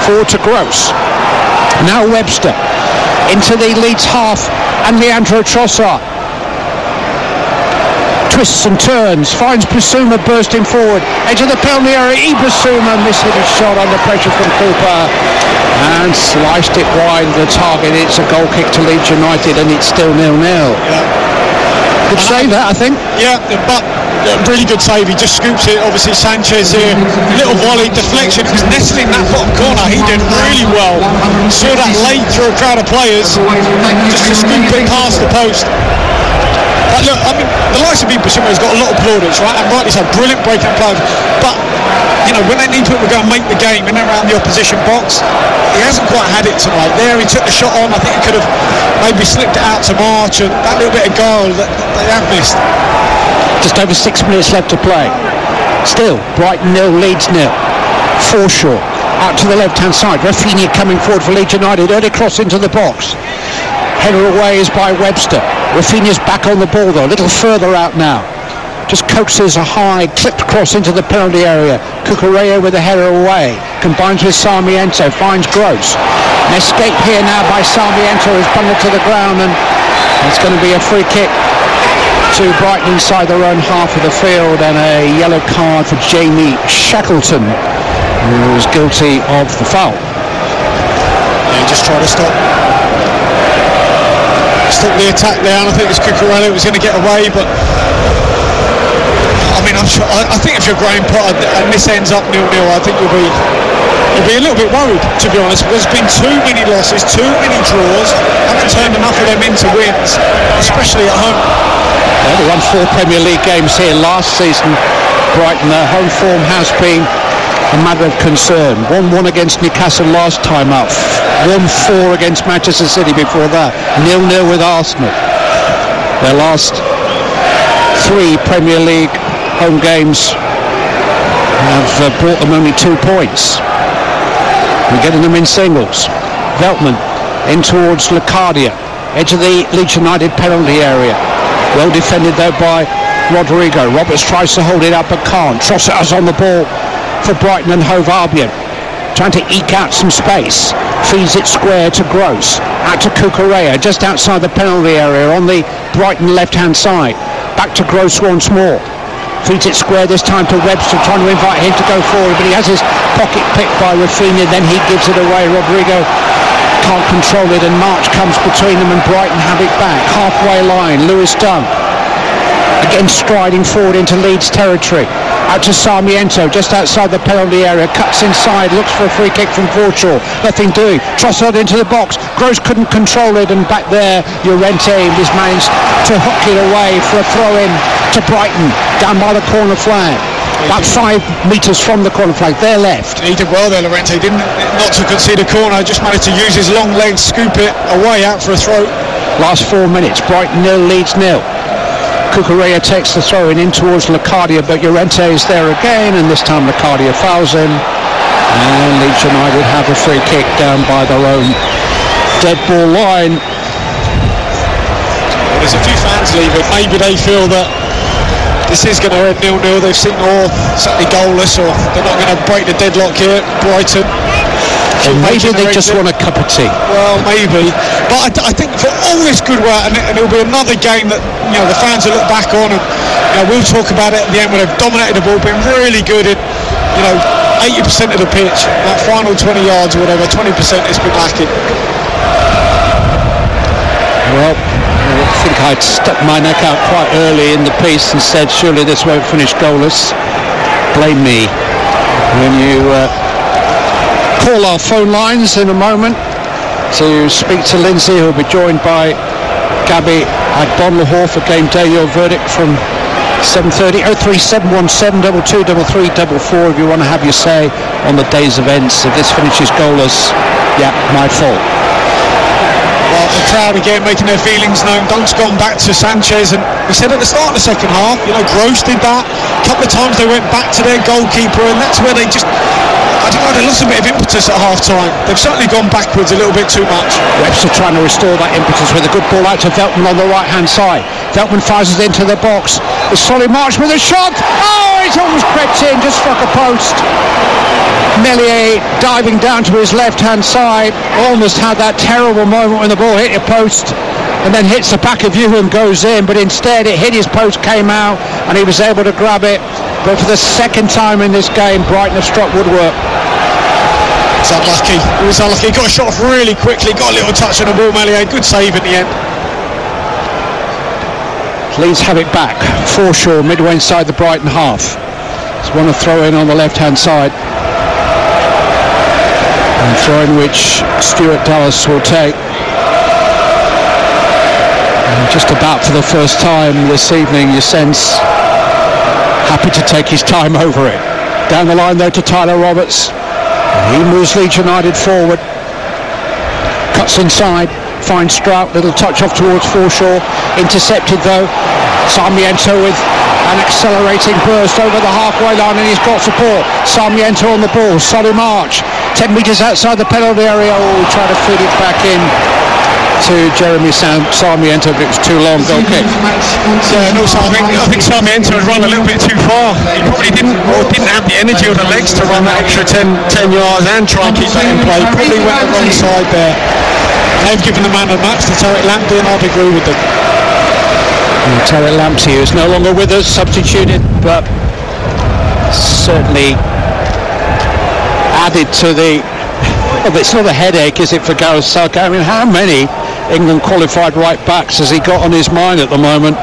forward to Gross. Now Webster into the Leeds half, and Leandro Trossard twists and turns, finds Basuma bursting forward, edge of the penalty area. Basuma missed his shot under pressure from Cooper and sliced it wide of the target. It's a goal kick to Leeds United, and it's still 0-0. Good save that, I think. Yeah, but really good save. He just scoops it. Obviously Sanchez here, little volley deflection. It was nestling that bottom corner. He did really well. Saw that late through a crowd of players, just to scoop it past the post. But look, I mean, the likes of Bissouma has got a lot of plaudits, right? And rightly so, brilliant breaking up play. But you know, when they need to go and make the game in and around the opposition box, he hasn't quite had it tonight. There, he took the shot on. I think he could have maybe slipped it out to March, and that little bit of goal that they have missed. Just over 6 minutes left to play. Still, Brighton 0, Leeds 0. Forshaw out to the left-hand side. Rafinha coming forward for Leeds United. Early cross into the box. Header away is by Webster. Rafinha's back on the ball though, a little further out now. Just coaxes a high, clipped cross into the penalty area. Cucurella with a header away. Combines with Sarmiento, finds Gross. An escape here now by Sarmiento, who's bundled to the ground, and it's going to be a free kick to Brighton inside their own half of the field, and a yellow card for Jamie Shackleton, who was guilty of the foul. Yeah, just trying to stop the attack there, and I think it was Cucurella who was going to get away, but I mean, I think if you're Graham Potter and this ends up 0-0, I think you'll be a little bit worried, to be honest. There's been too many losses, too many draws, haven't turned enough of them into wins, especially at home. Yeah, they won 4 Premier League games here last season. Brighton, their home form has been a matter of concern. 1-1 against Newcastle last time up. 1-4 against Manchester City before that. 0-0 with Arsenal. Their last 3 Premier League home games have brought them only 2 points. We're getting them in singles. Veltman in towards Locadia, edge of the Leeds United penalty area. Well defended though by Rodrigo. Roberts tries to hold it up but can't. Trossard's on the ball for Brighton and Hove Albion, trying to eke out some space. Feeds it square to Gross, out to Cucurella just outside the penalty area on the Brighton left hand side. Back to Gross once more. Feeds it square this time to Webster, trying to invite him to go forward, but he has his pocket picked by Rafinha, then he gives it away. Rodrigo can't control it, and March comes between them, and Brighton have it back. Halfway line, Lewis Dunn again striding forward into Leeds territory. Out to Sarmiento, just outside the penalty area, cuts inside, looks for a free kick from Forshaw, nothing doing. Trossard into the box, Gross couldn't control it, and back there Llorente has managed to hook it away for a throw in to Brighton, down by the corner flag. About 5 metres from the corner flag, they're left. He did well there, Llorente, didn't not to concede a corner, just managed to use his long legs, scoop it away out for a throw. Last 4 minutes, Brighton 0, Leeds 0. Cucurella takes the throw in towards Locadia, but Llorente is there again, and this time Locadia fouls him, and Leeds United have a free kick down by their own dead ball line. There's a few fans leaving. Maybe they feel that this is going to end 0-0. They've seen all certainly goalless, or they're not going to break the deadlock here. Brighton. Or maybe they just want a cup of tea. Well, maybe. But I think for all this good work, and it'll be another game that the fans will look back on, and we'll talk about it at the end when they've dominated the ball, been really good in 80% of the pitch. That final 20 yards or whatever, 20% has been lacking. Well, I think I'd stuck my neck out quite early in the piece and said, surely this won't finish goalless. Blame me. When you call our phone lines in a moment to speak to Lindsay, who'll be joined by Gabby at Bonlahor for game day. Your verdict from 7:30. 03717 223344 if you want to have your say on the day's events. If this finishes goalless, yeah, my fault. Well, the crowd again making their feelings known. Dunk's gone back to Sanchez, and we said at the start of the second half, Gross did that. A couple of times they went back to their goalkeeper, and that's where they just, I don't know, they lost a bit of impetus at half-time. They've certainly gone backwards a little bit too much. Webster trying to restore that impetus with a good ball out to Veltman on the right-hand side. Veltman fires it into the box. It's Solly March with a shot. Oh, it's almost crept in, just struck a post. Meslier diving down to his left-hand side. Almost had that terrible moment when the ball hit your post and then hits the back of you and goes in, but instead it hit his post, came out, and he was able to grab it. But for the second time in this game, Brighton have struck woodwork. It's unlucky. It was unlucky. He got a shot off really quickly, got a little touch on the ball, Meslier. Good save in the end. Leeds have it back. Forshaw midway inside the Brighton half. He's won a throw in on the left hand side. And throw in which Stuart Dallas will take. And just about for the first time this evening, you sense happy to take his time over it. Down the line though to Tyler Roberts. He moves Leeds United forward. Cuts inside. Finds Strout, little touch off towards Forshaw, intercepted though. Sarmiento with an accelerating burst over the halfway line, and he's got support. Sarmiento on the ball, solid march, 10 metres outside the penalty area. Trying to feed it back in to Jeremy Sarmiento, but it was too long. Goal kick. Yeah, no, I think Sarmiento had run a little bit too far. He probably didn't have the energy or the legs to run that extra 10 yards and try and keep that in play. Probably went the wrong side there. They've given the man a match to Tarek Lamptey, and I'd agree with them. Tarek Lamptey, who's no longer with us, substituted, but certainly added to the... Well, it's not a headache, is it, for Gareth Southgate? I mean, how many England qualified right backs has he got on his mind at the moment?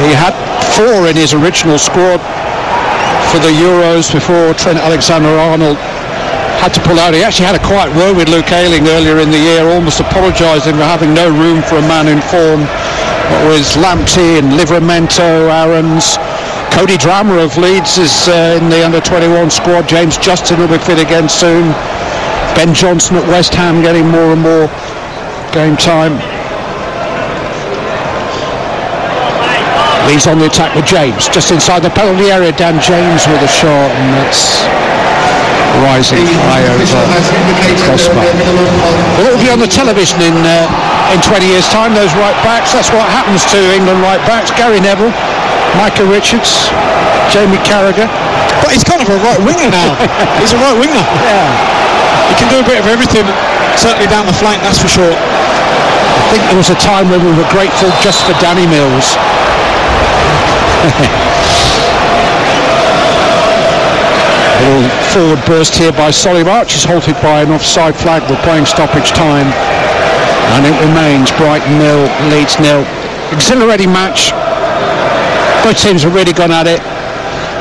He had 4 in his original squad for the Euros before Trent Alexander-Arnold had to pull out. He actually had a quiet word with Luke Ayling earlier in the year, almost apologising for having no room for a man in form. What was Lamptey and Livramento, Aarons, Cody Drammer of Leeds is in the under-21 squad. James Justin will be fit again soon. Ben Johnson at West Ham getting more and more game time. Leeds on the attack with James, just inside the penalty area. Dan James with a shot, and that's rising high over Cosma. Well, it'll be on the television in 20 years' time, those right backs. That's what happens to England right backs. Gary Neville, Micah Richards, Jamie Carragher. But he's kind of a right winger now. He's a right winger. Yeah. He can do a bit of everything, certainly down the flank, that's for sure. I think there was a time when we were grateful just for Danny Mills. A little forward burst here by Solly March is halted by an offside flag. We're playing stoppage time, and it remains Brighton 0, Leeds 0. Exhilarating match. Both teams have really gone at it.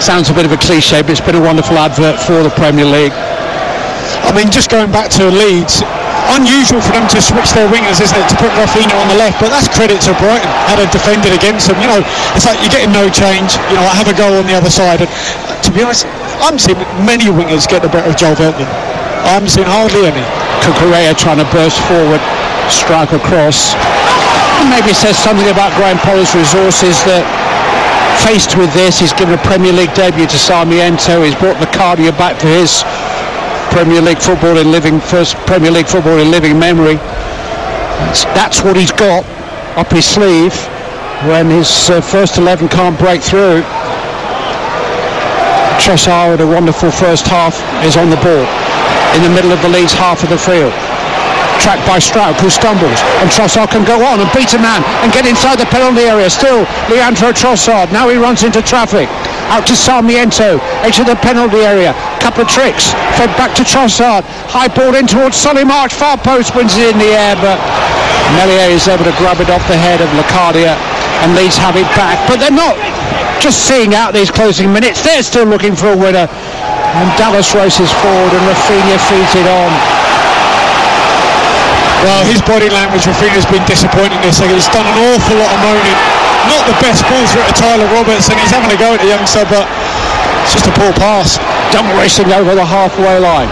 Sounds a bit of a cliche, but it's been a wonderful advert for the Premier League. I mean, just going back to Leeds, unusual for them to switch their wingers, isn't it, to put Rafinha on the left, but that's credit to Brighton, had a defended against them. You know, it's like you're getting no change, you know, I have a goal on the other side, and to be honest, I haven't seen many wingers get the better of Joel Veltman. I haven't seen hardly any. Cucurella trying to burst forward, strike across. And maybe it says something about Graham Potter's resources, that faced with this, he's given a Premier League debut to Sarmiento. He's brought Locadia back for his Premier League football in living memory. That's what he's got up his sleeve when his first 11 can't break through. Trossard, with a wonderful first half, is on the ball in the middle of the Leeds half of the field, tracked by Strout, who stumbles, and Trossard can go on and beat a man and get inside the penalty area. Still Leandro Trossard, now he runs into traffic, out to Sarmiento, into the penalty area, couple of tricks, fed back to Trossard, high ball in towards Solly March, far post, wins it in the air, but Meslier is able to grab it off the head of Locadia, and Leeds have it back. But they're not just seeing out these closing minutes, they're still looking for a winner, and Dallas races forward and Rafinha feeds it on. Well, his body language, Rafinha's been disappointing this. He's done an awful lot of moaning. Not the best ball through to Tyler Roberts, and he's having a go at the youngster, but it's just a poor pass. Double racing over the halfway line.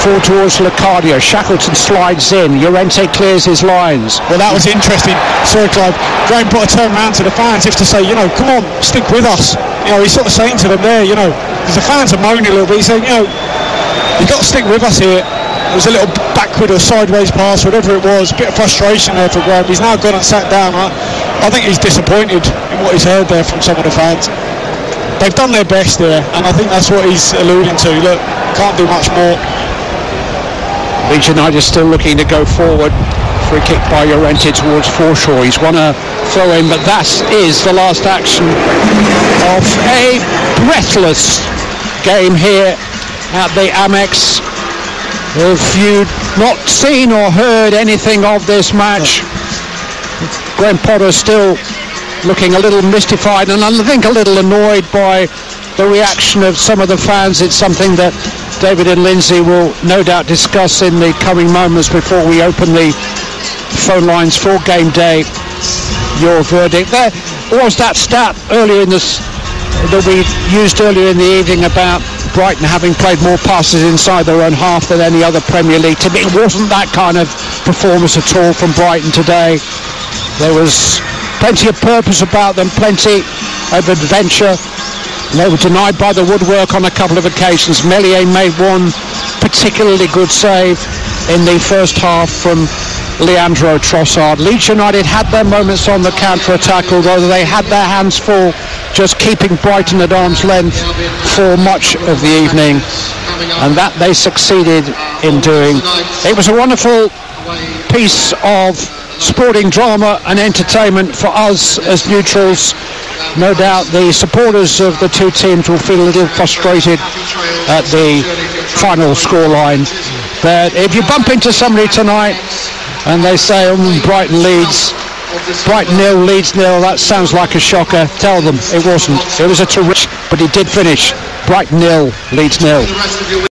Forward towards Locadia. Shackleton slides in. Llorente clears his lines. Well, that was interesting. Sorry, Clive. Graham Potter turned around to the fans if to say, you know, come on, stick with us. You know, he's sort of saying to them there, you know, because the fans are moaning a little bit. He's saying, you know, you've got to stick with us here. It was a little backward or sideways pass, whatever it was. A bit of frustration there for Graham. He's now gone and sat down. I think he's disappointed in what he's heard there from some of the fans. They've done their best there, and I think that's what he's alluding to. Look, can't do much more. Leeds United still looking to go forward. Free kick by Llorente towards Forshaw. He's won a throw-in, but that is the last action of a breathless game here at the Amex. If you'd not seen or heard anything of this match, Graham Potter still looking a little mystified and I think a little annoyed by the reaction of some of the fans. It's something that David and Lindsay will no doubt discuss in the coming moments before we open the phone lines for game day. Your verdict. There was that stat earlier in this that we used earlier in the evening about Brighton having played more passes inside their own half than any other Premier League team. It wasn't that kind of performance at all from Brighton today. There was plenty of purpose about them, plenty of adventure. They were denied by the woodwork on a couple of occasions. Meslier made one particularly good save in the first half from Leandro Trossard. Leeds United had their moments on the counter-attack, although they had their hands full just keeping Brighton at arm's length for much of the evening, and that they succeeded in doing. It was a wonderful piece of sporting drama and entertainment for us as neutrals. No doubt the supporters of the two teams will feel a little frustrated at the final scoreline, but if you bump into somebody tonight and they say Brighton Leeds, Brighton 0, Leeds 0, that sounds like a shocker, tell them it wasn't. It was a terrific, but it did finish Brighton 0, Leeds 0.